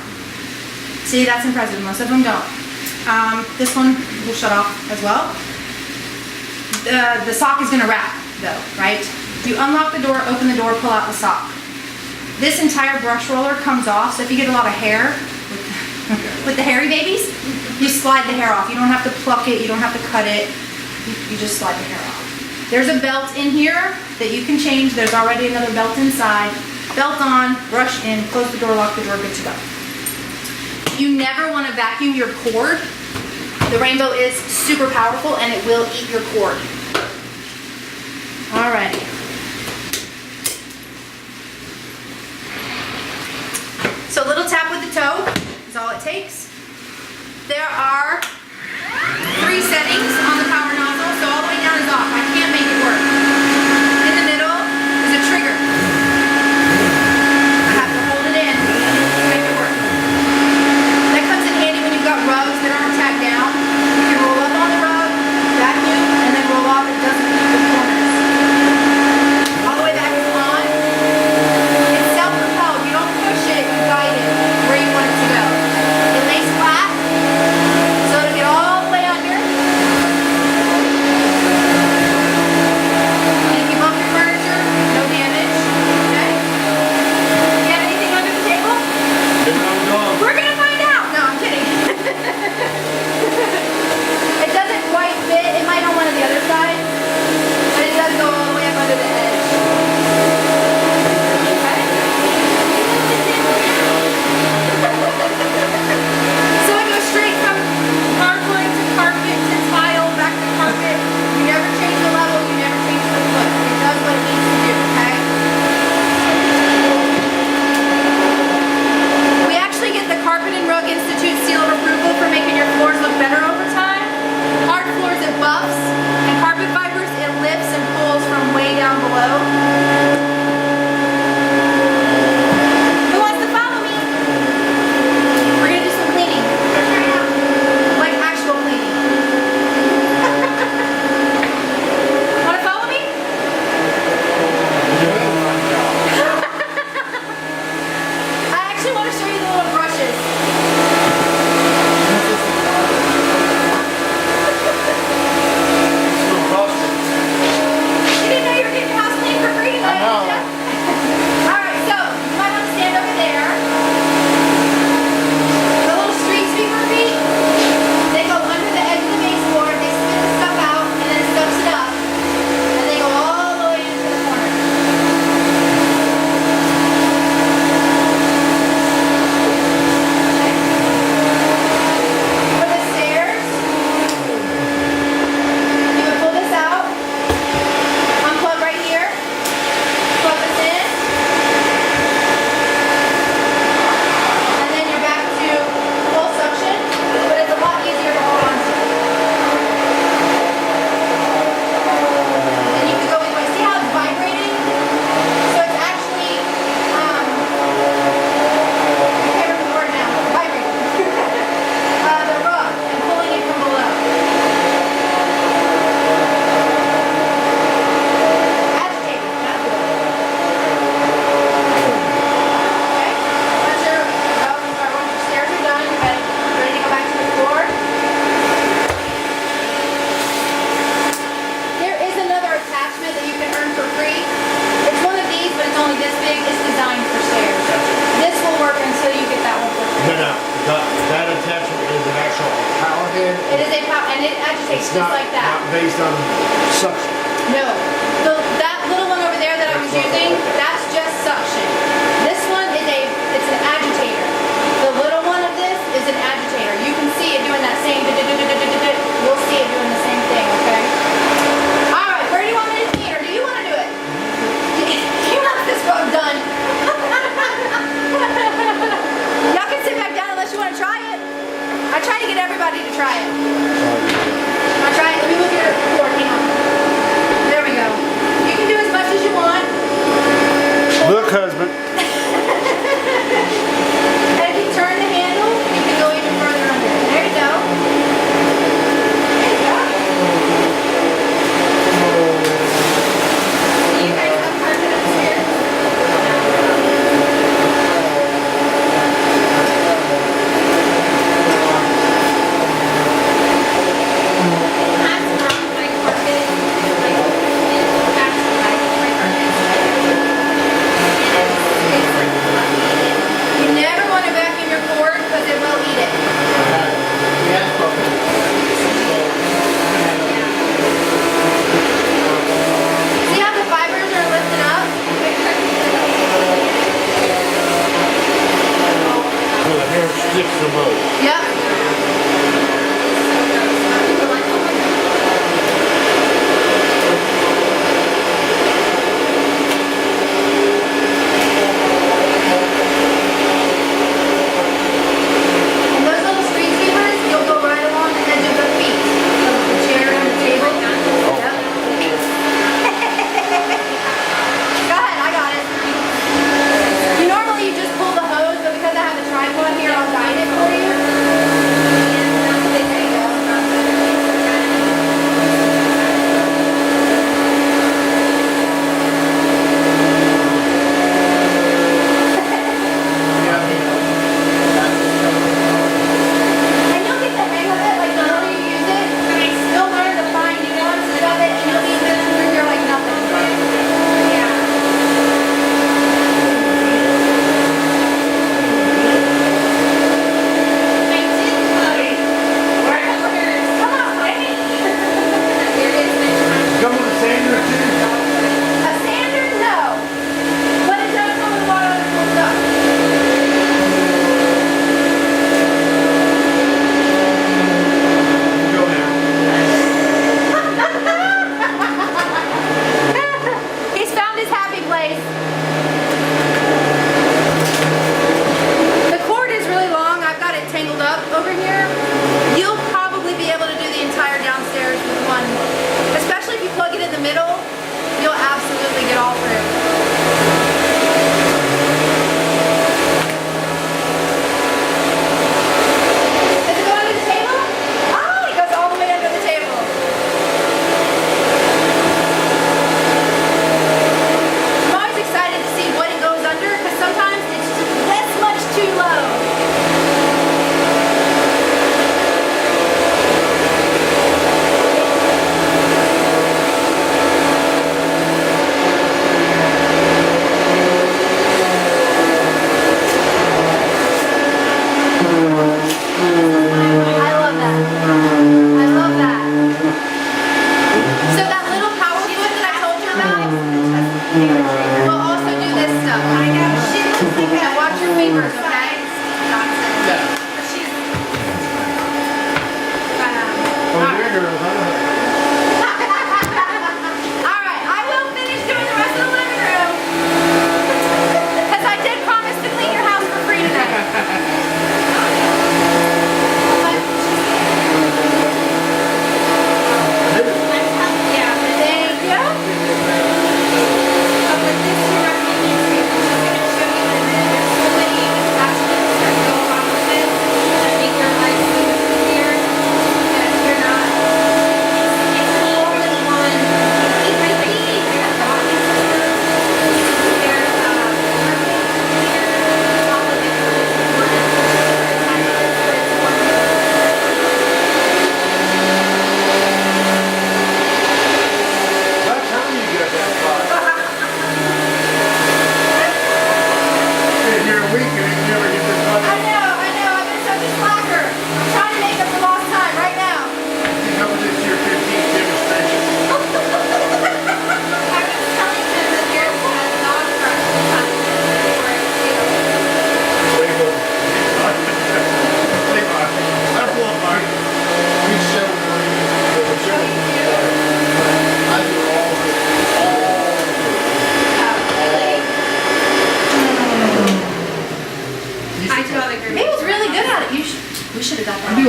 See, that's impressive. Most of them don't. This one will shut off as well. The sock is gonna wrap though, right? You unlock the door, open the door, pull out the sock. this entire brush roller comes off, so if you get a lot of hair with the hairy babies, you slide the hair off. You don't have to pluck it, you don't have to cut it, you just slide the hair off. There's a belt in here that you can change. There's already another belt inside. Belt on, brush in, close the door, lock the door, good to go. You never want to vacuum your cord. The rainbow is super powerful and it will eat your cord. Alrighty. So a little tap with the toe is all it takes. There are 3 settings on the power nozzle, so all the way down is off. I can't make it work. In the middle is a trigger. I have to hold it in to make it work. That comes in handy when you've got rugs that aren't tacked down. You can roll up on the rug, vacuum, and then roll off. It doesn't leave the corners. All the way back is on. It's self-propelled. You don't push it, you guide it where you want it to go. It lays flat, so it'll get all the way under. And if you bump your furniture, no damage. Okay? You have anything under the table? We're gonna find out. No, I'm kidding. It doesn't quite fit. It might on one of the other sides, but it does go all the way up under the edge. Okay? So it goes straight from hardwood to carpet to tile back to carpet. You never change the level. You never change the foot. It does what it needs to do. Okay? We actually get the Carpet and Rug Institute seal of approval for making your floors look better over time. Hard floors it buffs, and carpet fibers it lifts and pulls from way down below. Who wants to follow me? We're gonna do some cleaning. Like actual cleaning. Wanna follow me? I actually want to show you the little brushes. You didn't know you were getting your house cleaned for free? I know. Alright, so you might want to stand over there. The little street sweeper feet, they go under the edge of the baseboard, they spit the stuff out, and then it sucks it up. And they go all the way into the corner. Okay. For the stairs, you would pull this out, unplug right here, plug this in, and then you're back to full suction, but it's a lot easier to hold on to. And you can go either way. See how it's vibrating? So it's actually, I can't remember the word now, vibrating. The rug and pulling it from below. Agitating, that's the word. Okay? Once your stairs are done, you're ready to go back to the floor. There is another attachment that you can earn for free. It's one of these, but it's only this big. It's designed for stairs. This will work until you get that one for free. That attachment is an actual power head. It is a power, and it agitates It's just not, like that. not based on suction. No. That little one over there that I was using, that's just suction. This one is it's an agitator. The little one of this is an agitator. You can see it doing that same You'll see it doing the same thing, okay? Alright, where do you want me to clean, or do you want to do it? You want this rug done. Y'all can sit back down unless you want to try it. I try to get everybody to try it. Wanna try it? Let me move your cord, hang on. There we go. You can do as much as you want. Look, husband. And if you turn the handle, you can go even further under. There you go. There you go. Do you guys have carpet upstairs? That's my carpet.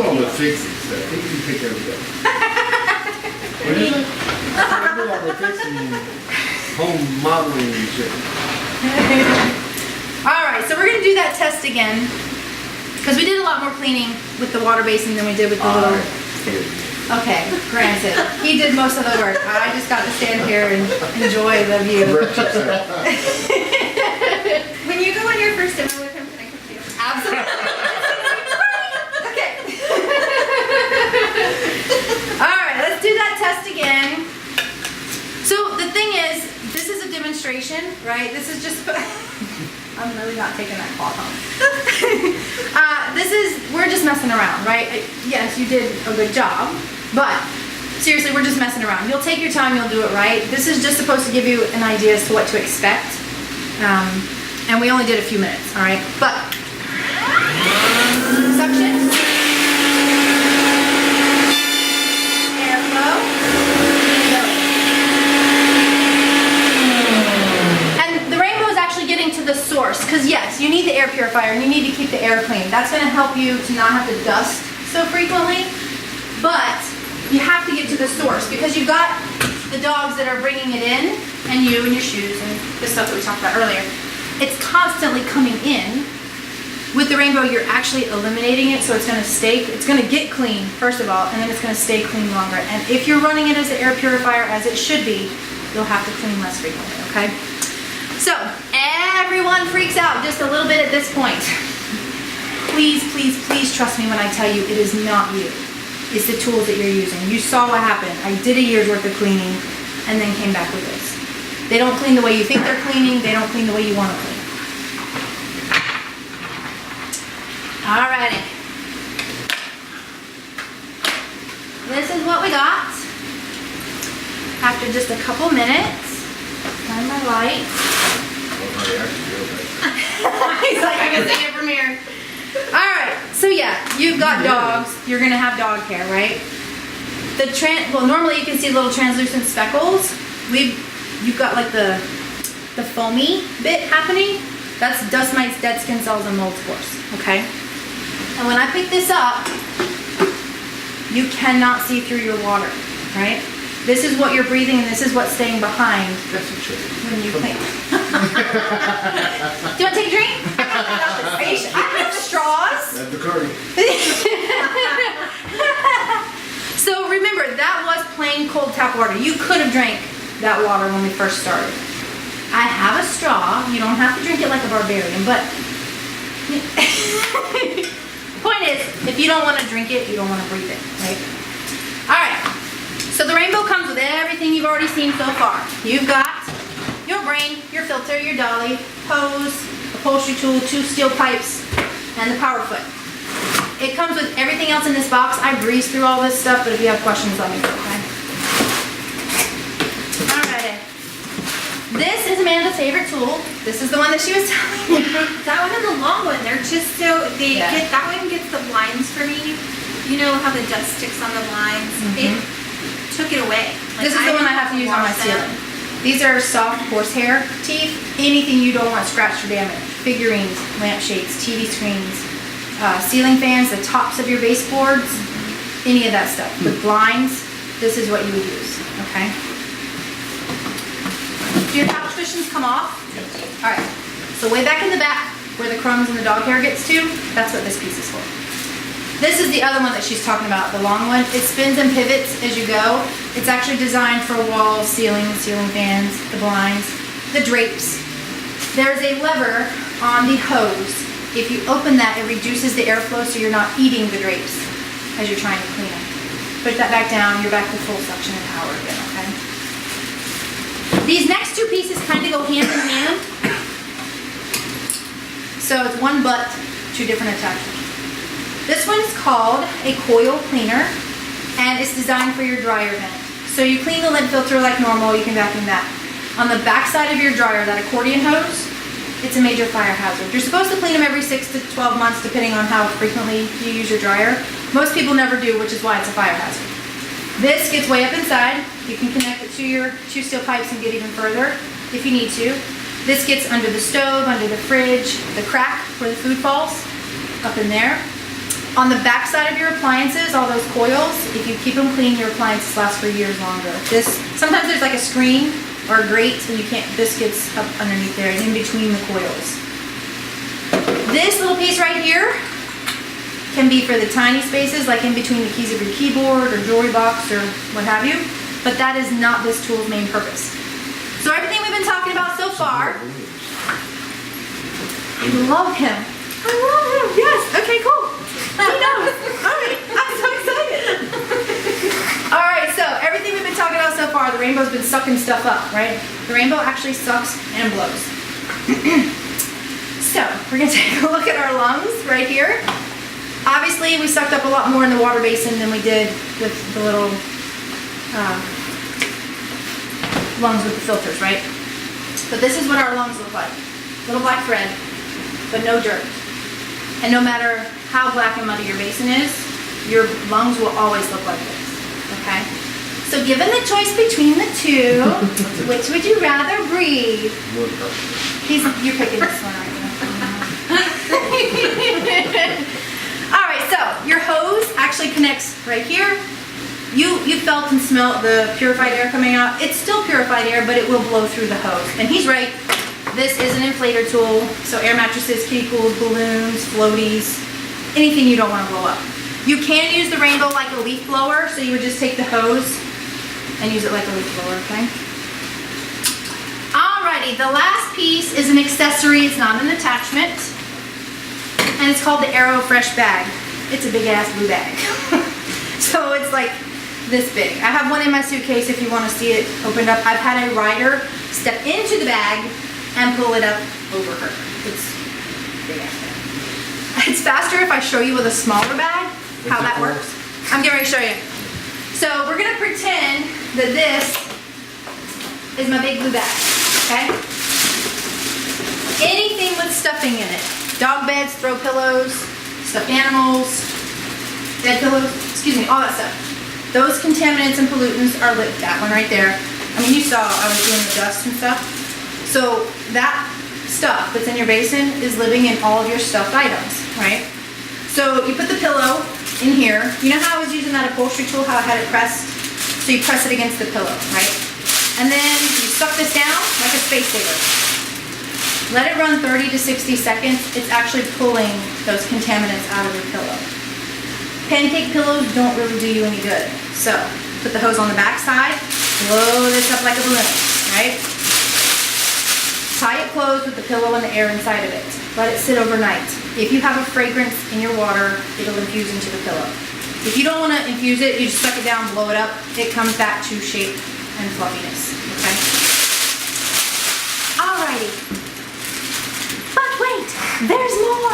do all the fixing stuff. He can pick everything. What is it? I do all the fixing, home modeling and shit. All right, so we're gonna do that test again because we did a lot more cleaning with the water basin than we did with the little. Okay, granted, he did most of the work. I just got to stand here and enjoy the view. When you go on your first dinner with him, can I come to you? Absolutely. Okay. All right, let's do that test again. So the thing is, this is a demonstration, right? This is just. I'm really not taking that cloth home. We're just messing around, right? Yes, you did a good job, but seriously, we're just messing around. You'll take your time, you'll do it right. This is just supposed to give you an idea as to what to expect. And we only did a few minutes, all right? But, suction, airflow, and the rainbow is actually getting to the source, because yes, you need the air purifier and you need to keep the air clean. That's going to help you to not have to dust so frequently, but you have to get to the source because you've got the dogs that are bringing it in, and you and your shoes and the stuff that we talked about earlier. It's constantly coming in. With the rainbow, you're actually eliminating it, so it's going to get clean, first of all, and then it's going to stay clean longer. And if you're running it as an air purifier, as it should be, you'll have to clean less frequently, okay? So, everyone freaks out just a little bit at this point. Please, please, please trust me when I tell you it is not you. It's the tools that you're using. You saw what happened. I did a year's worth of cleaning and then came back with this. They don't clean the way you think they're cleaning. They don't clean the way you want to clean. Alrighty. This is what we got. After just a couple minutes. Find my light. He's like, I can see it from here. Alright, so yeah, you've got dogs. You're going to have dog hair, right? Well, normally you can see little translucent speckles. You've got like the foamy bit happening. That's dust mites, dead skin cells, and mold spores, okay? And when I pick this up, you cannot see through your water, right? This is what you're breathing, and this is what's staying behind when you clean. Do you want to take a drink? I have straws. That's the curry. So remember, that was plain cold tap water. You could have drank that water when we first started. I have a straw. You don't have to drink it like a barbarian, but the point is, if you don't want to drink it, you don't want to breathe it, right? All right. So the rainbow comes with everything you've already seen so far. You've got your brain, your filter, your dolly, hose, upholstery tool, 2 steel pipes, and the power foot. It comes with everything else in this box. I breezed through all this stuff, but if you have questions, let me know, okay? Alrighty. This is Amanda's favorite tool. This is the one that she was telling me. That one and the long one, they're just so, Yeah. that one gets the blinds for me. You know how the dust sticks on the blinds? It took it away. This is the one I have to use on my ceiling. These are soft horsehair teeth. Anything you don't want scratched or damaged. Figurines, lampshades, TV screens, ceiling fans, the tops of your baseboards, any of that stuff. The blinds, this is what you would use, okay? Do your couch cushions come off? Yes. All right, so way back in the back where the crumbs and the dog hair gets to, that's what this piece is for. This is the other one that she's talking about, the long one. It spins and pivots as you go. It's actually designed for walls, ceilings, ceiling fans, the blinds, the drapes. There's a lever on the hose. If you open that, it reduces the airflow so you're not eating the drapes as you're trying to clean them. Put that back down, you're back to full suction and power again, okay? These next 2 pieces kind of go hand in hand. So it's one butt, 2 different attachments. This one's called a coil cleaner, and it's designed for your dryer vent. So you clean the lint filter like normal, you can vacuum that. On the back side of your dryer, that accordion hose, it's a major fire hazard. You're supposed to clean them every 6 to 12 months, depending on how frequently you use your dryer. Most people never do, which is why it's a fire hazard. This gets way up inside. You can connect it to your 2 steel pipes and get even further if you need to. This gets under the stove, under the fridge, the crack where the food falls, up in there. On the back side of your appliances, all those coils, if you keep them clean, your appliances last for years longer. Sometimes there's like a screen or a grate, and this gets up underneath there and in between the coils. This little piece right here can be for the tiny spaces, like in between the keys of your keyboard or jewelry box or what have you, but that is not this tool's main purpose. So everything we've been talking about so far, I love him. I love him, yes, okay, cool. He knows. All right, I'm so excited. All right, so everything we've been talking about so far, the rainbow's been sucking stuff up, right? The rainbow actually sucks and blows. So we're gonna take a look at our lungs right here. Obviously, we sucked up a lot more in the water basin than we did with the little lungs with the filters, right? But this is what our lungs look like. Little black thread, but no dirt. And no matter how black and muddy your basin is, your lungs will always look like this, okay? So given the choice between the two, which would you rather breathe? You're picking this one, aren't you? All right, so your hose actually connects right here. You felt and smelt the purified air coming out. It's still purified air, but it will blow through the hose. And he's right. This is an inflator tool, so air mattresses, kiddie pools, balloons, floaties, anything you don't want to blow up. You can use the rainbow like a leaf blower, so you would just take the hose and use it like a leaf blower, okay? Alrighty, the last piece is an accessory, it's not an attachment, and it's called the Aero Fresh Bag. It's a big ass blue bag. So it's like this big. I have one in my suitcase if you want to see it opened up. I've had a rider step into the bag and pull it up over her. It's big ass bag. It's faster if I show you with a smaller bag how that works. I'm getting ready to show you. So we're gonna pretend that this is my big blue bag, okay? Anything with stuffing in it. Dog beds, throw pillows, stuffed animals, dead pillows, excuse me, all that stuff. Those contaminants and pollutants are lit, that one right there. I mean, you saw I was doing the dust and stuff. So that stuff that's in your basin is living in all of your stuffed items, right? So you put the pillow in here. You know how I was using that upholstery tool, how I had it pressed? So you press it against the pillow, right? And then you suck this down like a space saver. Let it run 30 to 60 seconds. It's actually pulling those contaminants out of your pillow. Pancake pillows don't really do you any good. So put the hose on the back side, blow this up like a balloon, right? Tie it closed with the pillow and the air inside of it. Let it sit overnight. If you have a fragrance in your water, it'll infuse into the pillow. If you don't want to infuse it, you just suck it down, blow it up. It comes back to shape and fluffiness, okay? Alrighty. But wait, there's more.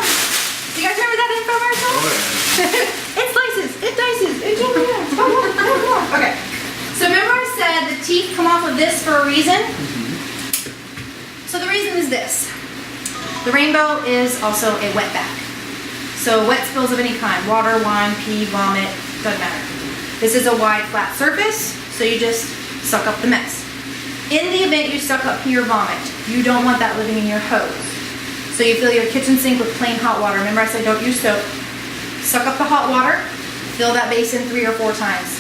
You guys remember that infomercial? Oh, yeah. It slices, it dices, it jumps. Okay. So remember I said the teeth come off of this for a reason? So the reason is this. The rainbow is also a wet bag. So wet spills of any kind, water, wine, pee, vomit, doesn't matter. This is a wide, flat surface, so you just suck up the mess. In the event you suck up your vomit, you don't want that living in your hose. So you fill your kitchen sink with plain hot water. Remember I said don't use soap. Suck up the hot water, fill that basin 3 or 4 times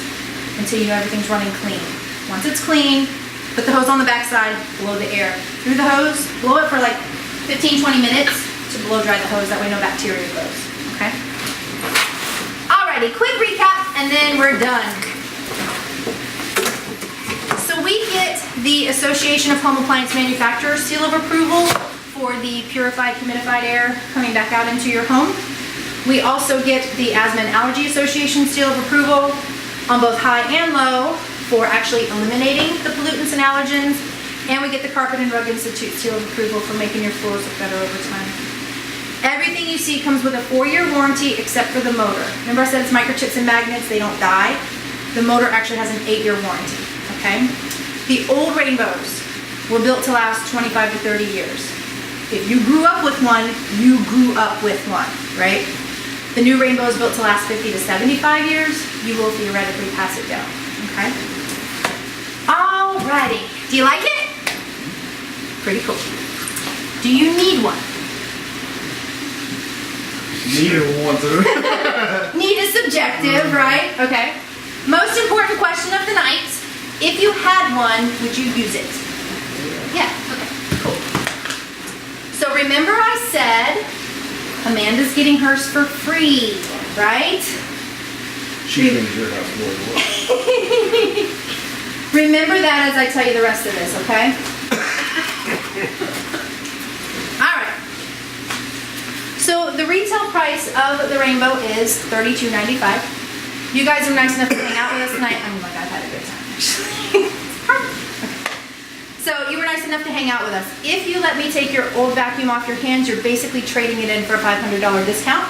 until you know everything's running clean. Once it's clean, put the hose on the back side, blow the air through the hose, blow it for like 15-20 minutes to blow dry the hose, that way no bacteria grows, okay? Alrighty, quick recap and then we're done. So we get the Association of Home Appliance Manufacturers seal of approval for the purified, humidified air coming back out into your home. We also get the Asthma and Allergy Association seal of approval on both high and low for actually eliminating the pollutants and allergens. And we get the Carpet and Rug Institute seal of approval for making your floors look better over time. Everything you see comes with a 4-year warranty except for the motor. Remember I said it's microchips and magnets, they don't die. The motor actually has an 8-year warranty, okay? The old rainbows were built to last 25 to 30 years. If you grew up with one, you grew up with one, right? The new rainbow is built to last 50 to 75 years. You will theoretically pass it down, okay? Alrighty, do you like it? Pretty cool. Do you need one? Neither one. Need is subjective, right? Okay. Most important question of the night. If you had one, would you use it? Yeah, okay. Cool. So remember I said Amanda's getting hers for free, right? She came to your house more than once. Remember that as I tell you the rest of this, okay? Alright. So the retail price of the rainbow is $32.95. You guys are nice enough to hang out with us tonight. I mean, like, I've had a good time, actually. It's perfect. Okay. So you were nice enough to hang out with us. If you let me take your old vacuum off your hands, you're basically trading it in for a $500 discount.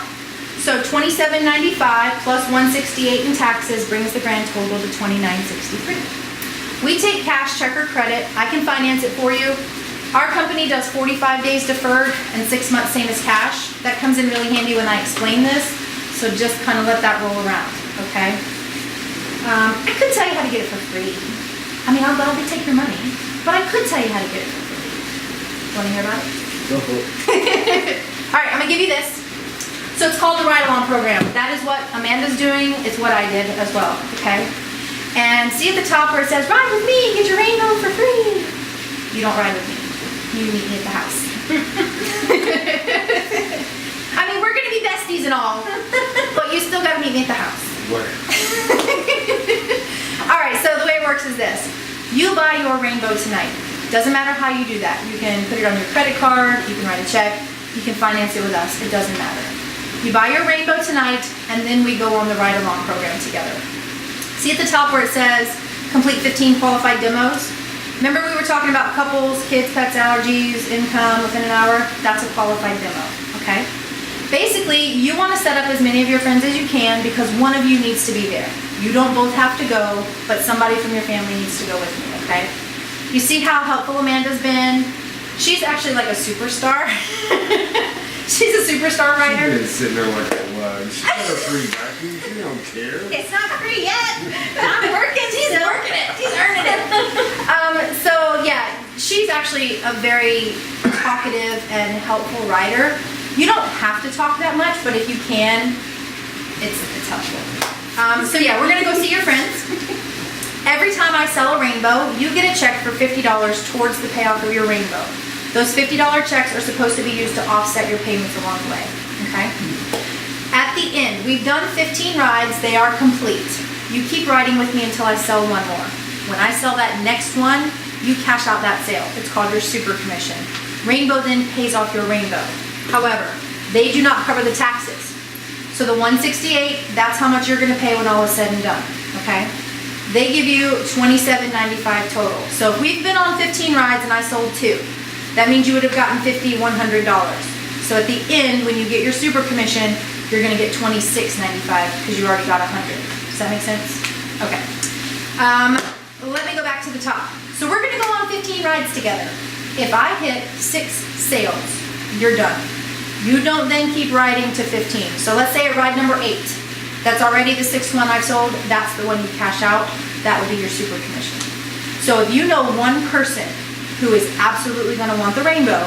So $27.95 plus $168 in taxes brings the grand total to $29.63. We take cash, check, or credit. I can finance it for you. Our company does 45 days deferred and 6 months same as cash. That comes in really handy when I explain this. So just kind of let that roll around, okay? I could tell you how to get it for free. I mean, I'll gladly take your money, but I could tell you how to get it for free. Want to hear about it? Go for it. All right, I'm gonna give you this. So it's called the Ride Along Program. That is what Amanda's doing. It's what I did as well, okay? And see at the top where it says, ride with me, get your rainbow for free. You don't ride with me. You meet me at the house. I mean, we're gonna be besties and all, but you still gotta meet me at the house. Where? All right, so the way it works is this. You buy your rainbow tonight. Doesn't matter how you do that. You can put it on your credit card, you can write a check, you can finance it with us. It doesn't matter. You buy your rainbow tonight, and then we go on the Ride Along program together. See at the top where it says complete 15 qualified demos? Remember we were talking about couples, kids, pets, allergies, income within an hour? That's a qualified demo, okay? Basically, you want to set up as many of your friends as you can because one of you needs to be there. You don't both have to go, but somebody from your family needs to go with me, okay? You see how helpful Amanda's been? She's actually like a superstar. She's a superstar She's writer. been sitting there like a lug. She's got a free vacuum. She don't care. It's not free yet, but I'm working. She's working it. She's earning it. So yeah, she's actually a very talkative and helpful writer. You don't have to talk that much, but if you can, it's helpful. So yeah, we're gonna go see your friends. Every time I sell a rainbow, you get a check for $50 towards the payoff of your rainbow. Those $50 checks are supposed to be used to offset your payments along the way, okay? At the end, we've done 15 rides, they are complete. You keep riding with me until I sell one more. When I sell that next one, you cash out that sale. It's called your super commission. Rainbow then pays off your rainbow. However, they do not cover the taxes. So the $168, that's how much you're gonna pay when all is said and done, okay? They give you $27.95 total. So if we've been on 15 rides and I sold 2, that means you would have gotten $100. So at the end, when you get your super commission, you're gonna get $26.95 because you already got 100. Does that make sense? Okay. Let me go back to the top. So we're gonna go on 15 rides together. If I hit 6 sales, you're done. You don't then keep riding to 15. So let's say at ride number 8, that's already the 6th one I've sold, that's the one you cash out, that would be your super commission. So if you know one person who is absolutely gonna want the rainbow,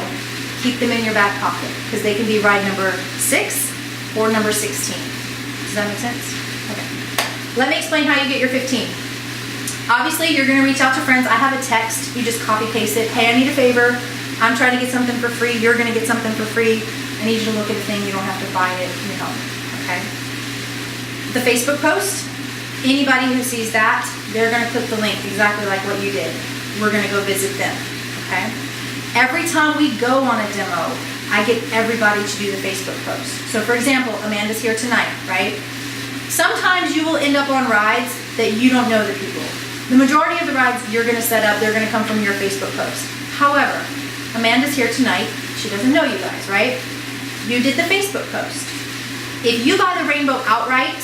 keep them in your back pocket, because they can be ride number 6 or number 16. Does that make sense? Okay. Let me explain how you get your 15. Obviously, you're gonna reach out to friends. I have a text, you just copy paste it. Hey, I need a favor. I'm trying to get something for free. You're gonna get something for free. I need you to look at the thing. You don't have to buy it, you know, okay? The Facebook post, anybody who sees that, they're gonna click the link exactly like what you did. We're gonna go visit them, okay? Every time we go on a demo, I get everybody to do the Facebook post. So for example, Amanda's here tonight, right? Sometimes you will end up on rides that you don't know the people. The majority of the rides you're gonna set up, they're gonna come from your Facebook post. However, Amanda's here tonight. She doesn't know you guys, right? You did the Facebook post. If you buy the rainbow outright,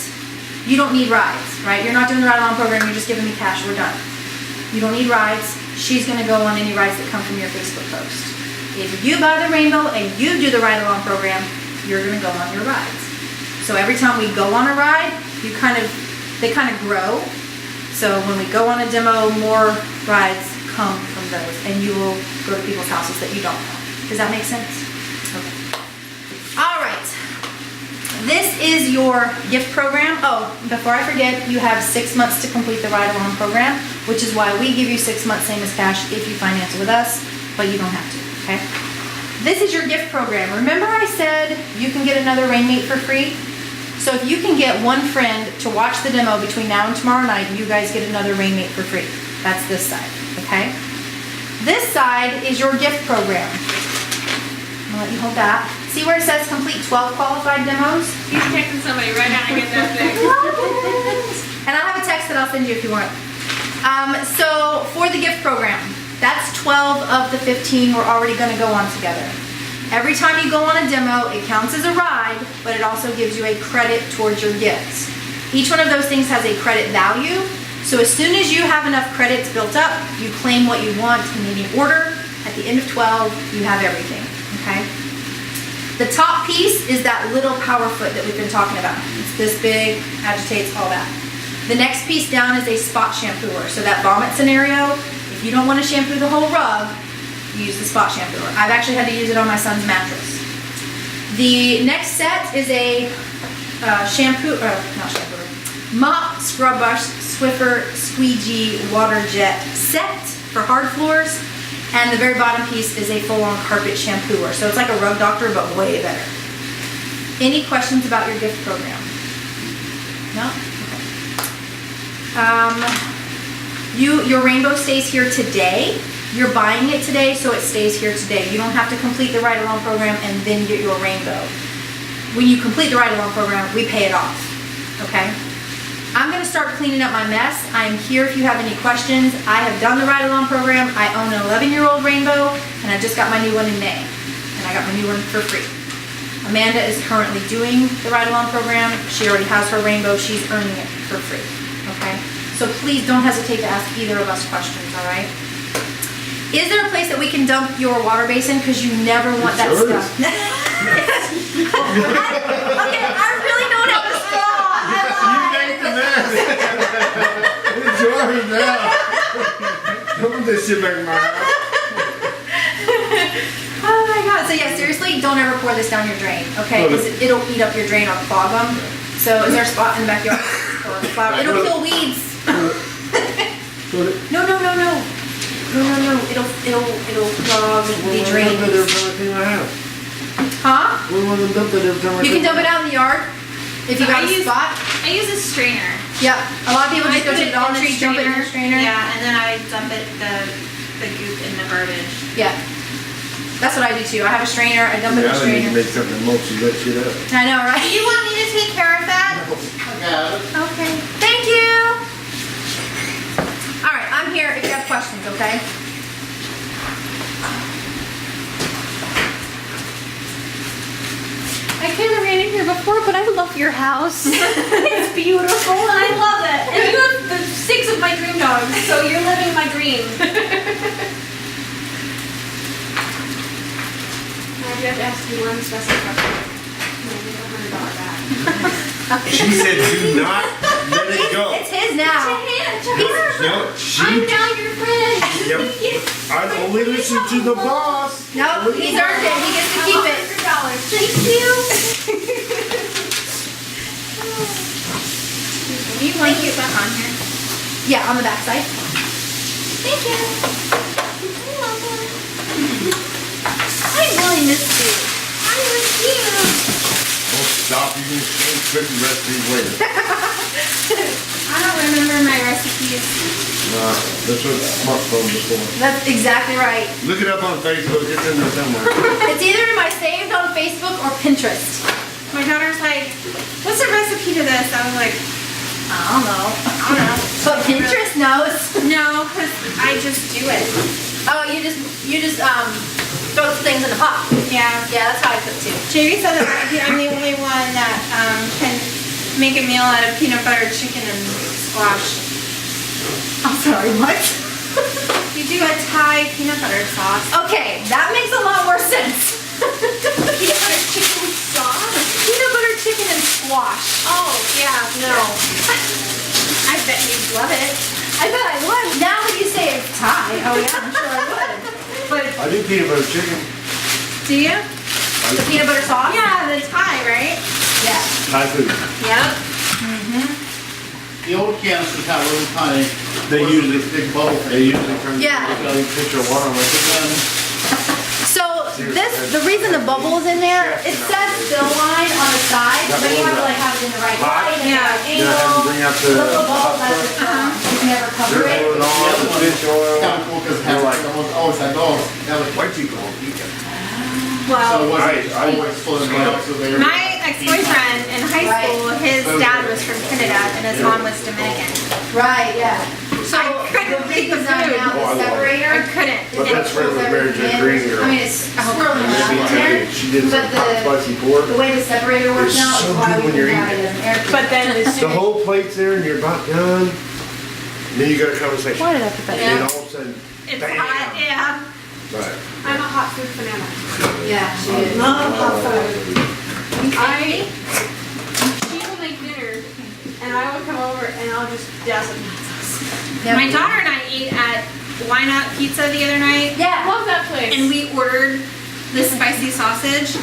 you don't need rides, right? You're not doing the Ride Along program, you're just giving me cash, we're done. You don't need rides. She's gonna go on any rides that come from your Facebook post. If you buy the rainbow and you do the Ride Along program, you're gonna go on your rides. So every time we go on a ride, they kind of grow. So when we go on a demo, more rides come from those, and you will go to people's houses that you don't know. Does that make sense? Okay. All right. This is your gift program. Oh, before I forget, you have 6 months to complete the ride along program, which is why we give you 6 months same as cash if you finance it with us, but you don't have to, okay? This is your gift program. Remember I said you can get another rainmate for free? So if you can get one friend to watch the demo between now and tomorrow night, you guys get another rainmate for free. That's this side, okay? This side is your gift program. I'll let you hold that. See where it says complete 12 qualified demos? He's texting somebody right now to get that thing. And I have a text that I'll send you if you want. So for the gift program, that's 12 of the 15 we're already gonna go on together. Every time you go on a demo, it counts as a ride, but it also gives you a credit towards your gifts. Each one of those things has a credit value. So as soon as you have enough credits built up, you claim what you want in any order. At the end of 12, you have everything, okay? The top piece is that little power foot that we've been talking about. It's this big, agitates, all that. The next piece down is a spot shampooer. So that vomit scenario, if you don't want to shampoo the whole rug, use the spot shampooer. I've actually had to use it on my son's mattress. The next set is a mop, scrub brush, Swiffer, squeegee, water jet set for hard floors. And the very bottom piece is a full-on carpet shampooer. So it's like a rug doctor, but way better. Any questions about your gift program? No? Okay. Your rainbow stays here today. You're buying it today, so it stays here today. You don't have to complete the ride-along program and then get your rainbow. When you complete the ride-along program, we pay it off, okay? I'm gonna start cleaning up my mess. I am here if you have any questions. I have done the ride-along program. I own an 11-year-old rainbow, and I just got my new one in May. And I got my new one for free. Amanda is currently doing the ride-along program. She already has her rainbow. She's earning it for free, okay? So please don't hesitate to ask either of us questions, all right? Is there a place that we can dump your water basin? Because you never want that Sure. stuff. Okay, I really don't have a straw. It's yours now. Don't put this shit back in my house. Oh my god. So yeah, seriously, don't ever pour this down your drain, okay? Because it'll eat up your drain or clog them. So is there a spot in the backyard? Or a flower? It'll kill weeds. No. It'll clog the drain. Huh? You can dump it out in the yard if you got a spot. I use a strainer. Yeah, a lot of people just go put to the dollar tree, dump it in the strainer. Yeah, and then I dump it the goop in the garbage. Yeah. That's what I do too. I have a strainer, I dump it in the I need to strainer. make something that mulches that shit up. I know, right? You want me to take care of that? Okay. Thank you. All right, I'm here if you have questions, okay? I kind of ran in here before, but I love your house. It's beautiful and I love it. And you have the 6 of my dream dogs, so you're living my dream. I have to ask you one special question. $100 back. She said, do not let it go. It's his now. No, I'm now your friend. Yep. I only listen to the boss. No, he's earned it. He gets to keep it. $100. Thank you. Do you want to put that on here? Yeah, on the back side. Thank you. You're welcome. I really missed you. I miss you. Don't stop. You can change cooking recipes later. I don't remember my recipes. That's what smartphone was for. That's exactly right. Look it up on Facebook. It's in there somewhere. It's either in my saved on Facebook or Pinterest. My daughter's like, what's the recipe to this? I was like, I don't know. But Pinterest knows. no, because I just do it. Oh, you just throw things in the pot. Yeah. Yeah, that's how I cook too. JV said that I'm the only one that can make a meal out of peanut butter, chicken, and squash. I'm sorry, what? You do a Thai peanut butter sauce. Okay, that makes a lot more sense. Peanut butter chicken sauce? Peanut butter chicken and squash. Oh, yeah, no. I bet you'd love it. I bet I would. Now that you say it's Thai, oh yeah, I'm sure I would. But I do peanut butter chicken. Do you? the peanut butter sauce? Yeah, the Thai, right? Yeah. Thai food. Yep. The old canisters have little tiny, They usually- big bubble They things. usually come. Yeah. They picture of water like this. So the reason the bubble is in there, it says fill line on the side, but you have to like have it in the right light and the right Yeah, have angle. to bring out The little the bubble, hot that's stuff. it. You can never cover They're it. pulling on the fish oil. Kind of cool because it has like always had those. That was White people don't eat them. so it Well, wasn't always floating around. So they were. my ex-boyfriend in high Right. school, his dad was from Trinidad and his mom was Dominican. Right, yeah. So I couldn't the eat big the design food. now, Oh, I love the it. separator. I couldn't. But that's where the Mary Jo Green girl. I mean, it's swirling Maybe around in there. She did some But hot the, spicy pork. the way the separator works It's now so is why good we when you're can have it eating in an air. But then as The soon as, whole plate's there and you're about done. And then you got a conversation. why did I put that And in? then all of a sudden, It's bam. hot, yeah. Right. I'm a hot food banana. Yeah, she is. Love hot food. I, She will make dinner, and I will come over and I'll just douse it in hot sauce. Yep. my daughter and I ate at Why Not Pizza the other night, Yeah. Love that place. and we ordered this spicy sausage.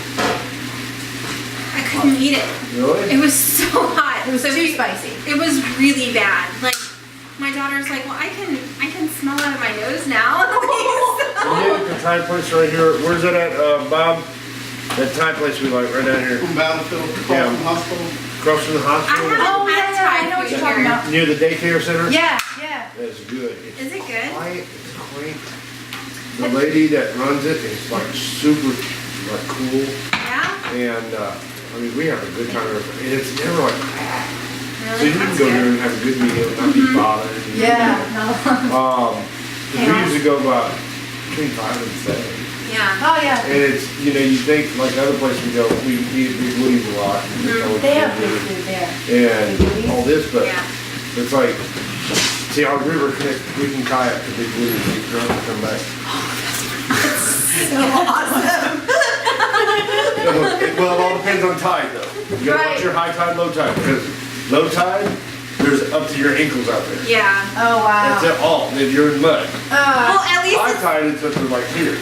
I couldn't eat it. Really? It was so hot. It was So too we- spicy. It was really bad. Like my daughter's like, well, I can smell out of my nose now. Yeah, the Thai place right here. Where's it at, Bob? That Thai place we like right down here. From Battlefield, Yeah. Carlton Hospital. Across from the I hospital. haven't Oh, had yeah, Thai I know what food you're talking here. about. Near the daycare center? Yeah, yeah. That's good. It's Is it good? quiet, it's quaint. The lady that runs it is like super, like cool. Yeah. And, I mean, we have a good time. And it's never like packed. So Really? you can That's go there good. and have a good meal and not be bothered. and, Yeah. No. we usually go about between 5 and 7. Yeah. Oh, yeah. And it's, you know, you think like other places we go, we eat Big Woody's a lot. And it's always They have good good food. food there. And all this, but Yeah. it's like, see, our river, we can kayak to Big Woody's, get drunk and come back. Well, it all depends on tide though. You gotta Right. watch your high tide, low tide, because low tide, there's up to your ankles out there. Yeah. Oh, wow. That's it all, then you're in mud. Well, at least High tide is up to like here.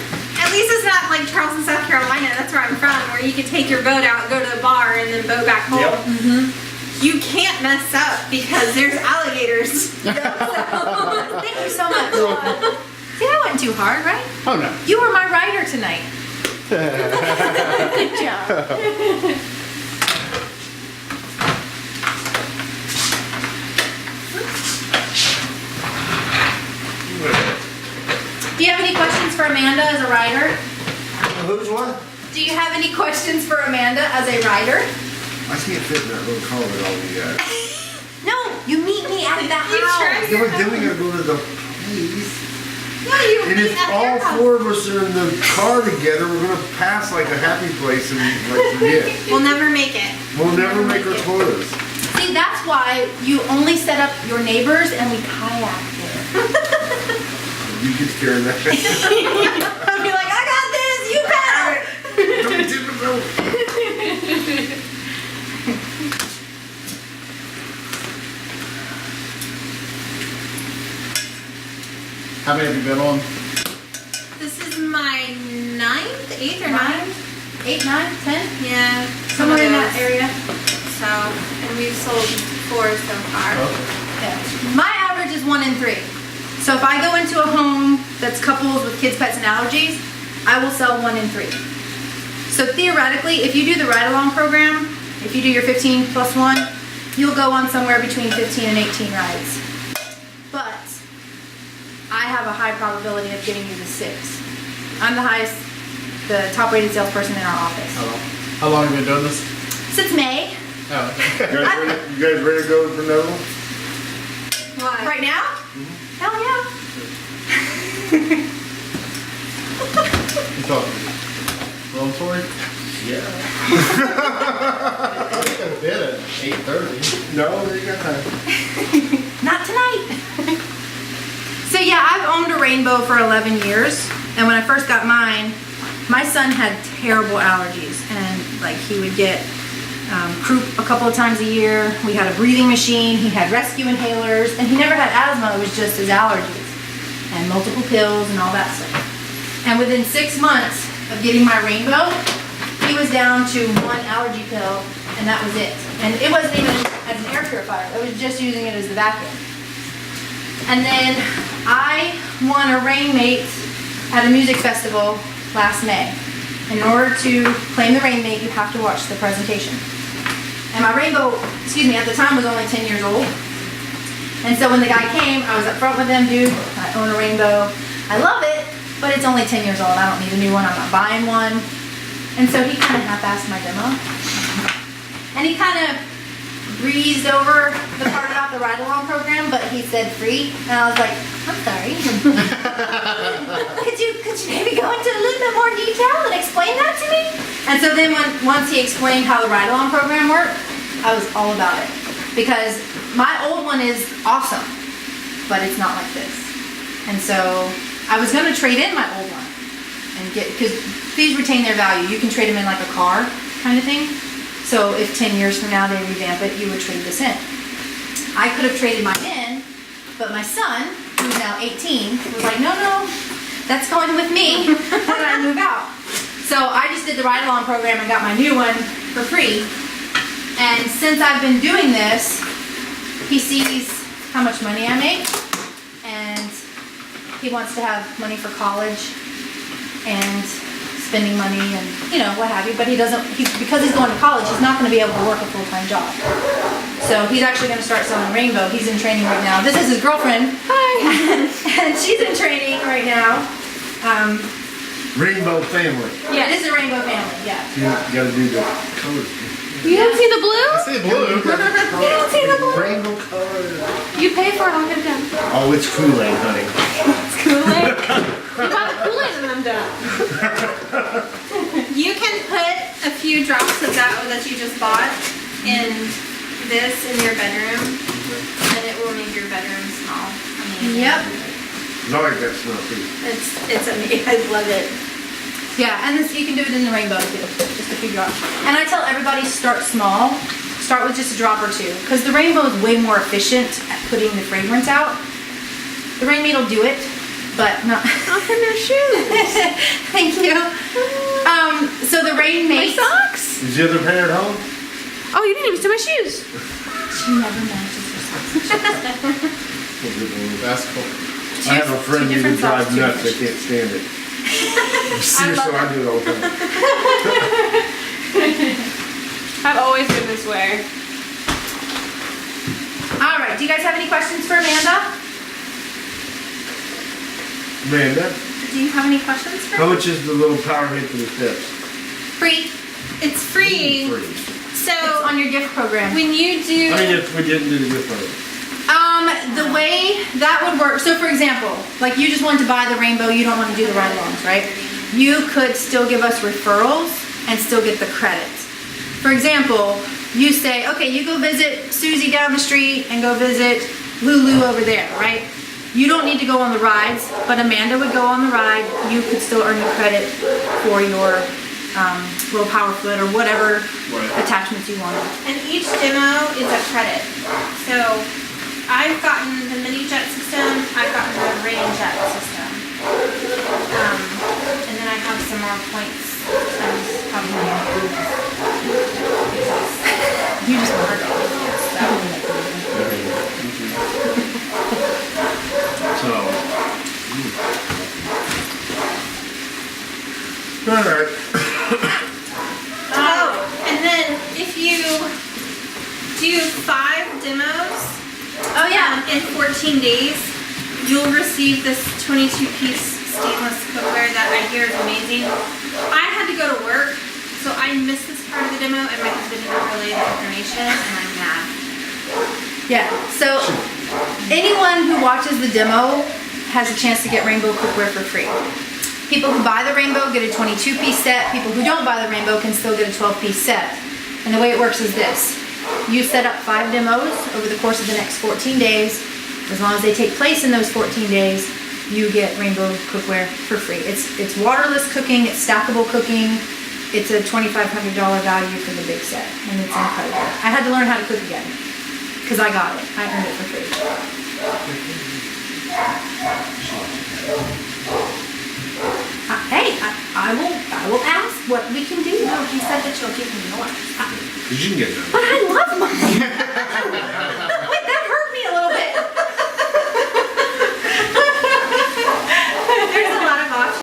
it's not like Charleston, South Carolina. That's where I'm from, where you can take your boat out, go to the bar, and then boat back home. Yep. You can't mess up because there's alligators. Thank you so much. See, that wasn't too hard, right? Oh no. You were my writer tonight. Good job. Do you have any questions for Amanda as a writer? Who's what? Do you have any questions for Amanda as a writer? I can't fit in that little car with all you guys. No, you meet me at the You house. sure? Yeah, but then we gotta go to the place. No, you And meet if at all their house. 4 of us are in the car together, we're gonna pass like a happy place and like forget. We'll never make it. We'll never make our it. quotas. See, that's why you only set up your neighbors and we kayak there. You get scared of that. I'll be like, I got this, you paddle. Don't tip the boat. How many have you been on? This is my 9th, 8th or 9th. 8, 9, 10? Yeah, Somewhere in that those. area. So, and we've sold 4 so far. Yeah. My average is 1 in 3. So if I go into a home that's couples with kids, pets, and allergies, I will sell 1 in 3. So theoretically, if you do the ride-along program, if you do your 15 plus 1, you'll go on somewhere between 15 and 18 rides. But I have a high probability of getting you the 6. I'm the top rated salesperson in our office. How long have you been doing this? Since May. Oh, okay. You guys ready to go for Noble? What? Right now? Hell yeah. You talking Rome Tory? Yeah. I think I bid at 8:30. No, they got time. Not tonight. So yeah, I've owned a Rainbow for 11 years, and when I first got mine, my son had terrible allergies, and like he would get croup a couple of times a year. We had a breathing machine, he had rescue inhalers, and he never had asthma, it was just his allergies, and multiple pills and all that stuff. And within 6 months of getting my Rainbow, he was down to 1 allergy pill and that was it. And it wasn't even as an air purifier, it was just using it as the vacuum. And then I won a Rainmate at a music festival last May. And in order to claim the Rainmate, you have to watch the presentation. And my rainbow, at the time was only 10 years old. And so when the guy came, I was up front with him, dude, I own a rainbow. I love it, but it's only 10 years old. I don't need a new one, I'm not buying one. And so he kind of half-assed my demo. And he kind of breezed over the part about the ride-along program, but he said free. And I was like, I'm sorry. could you maybe go into a little bit more detail and explain that to me? And so then once he explained how the ride-along program worked, I was all about it. Because my old one is awesome, but it's not like this. And so I was going to trade in my old one and because these retain their value. You can trade them in like a car kind of thing. So if 10 years from now they revamp it, you would trade this in. I could have traded mine in, but my son, who's now 18, was like, no, that's going with me when I move out. So I just did the ride-along program and got my new one for free. And since I've been doing this, he sees how much money I make, and he wants to have money for college and spending money and what have you. But he doesn't. Because he's going to college, he's not going to be able to work a full-time job. So he's actually going to start selling Rainbow. He's in training right now. This is his girlfriend. Hi. And she's in training right now. Rainbow family. Yeah, it is a Rainbow family. Yeah. You gotta do the colors. You don't see the blue? I see blue. You don't see the blue? Rainbow colors. You pay for it, I'll get it done. Oh, it's Kool-Aid, honey. It's Kool-Aid? You bought the Kool-Aid and I'm done. You can put a few drops of that you just bought in this in your bedroom, and it will make your bedroom small. Amazing. Yep. I like that smell too. It's amazing. I love it. Yeah, and you can do it in the Rainbow too, just a few drops. And I tell everybody start small, start with just a drop or two, because the Rainbow is way more efficient at putting the fragrance out. The Rainmate will do it, but not. Off in their shoes. Thank you. So the My Rainmate. socks? Is the other pair at home? Oh, you didn't even see my shoes. She never manages her socks. That's cool. I have a friend who different drives socks, too. nuts. I can't stand it. Seriously, I do it all the time. I've always been this way. All right. Do you guys have any questions for Amanda? Amanda, Do you have any questions for how her? much is the little power hit for the steps? Free. It's free. Free. It's So on your gift program. when you do, I mean, if we didn't do the gift card. The way that would work, so for example, like you just wanted to buy the Rainbow, you don't want to do the ride-alongs, right? You could still give us referrals and still get the credits. For example, you say, okay, you go visit Susie down the street and go visit Lulu over there, right? You don't need to go on the rides, but Amanda would go on the ride. You could still earn your credit for your little power foot or whatever attachments you wanted. and each demo is a credit. So I've gotten the mini jet system, I've gotten the rain jet system. And then I have some more points. Probably You just want her. So. All right. Oh, and then if you do 5 demos Oh yeah. in 14 days, you'll receive this 22-piece stainless cookware that I hear is amazing. I had to go to work, so I missed this part of the demo, and my husband didn't relay the information, and I'm mad. Yeah, so anyone who watches the demo has a chance to get Rainbow cookware for free. People who buy the Rainbow get a 22-piece set. People who don't buy the Rainbow can still get a 12-piece set. And the way it works is this. You set up 5 demos over the course of the next 14 days. As long as they take place in those 14 days, you get Rainbow cookware for free. It's waterless cooking, it's stackable cooking. It's a $2,500 value for the big set, and it's incredible. I had to learn how to cook again, because I got it. I earned it for free. Hey, I will ask what we can do. No, he said that you'll give me yours. Cause you can get none. But I love mine.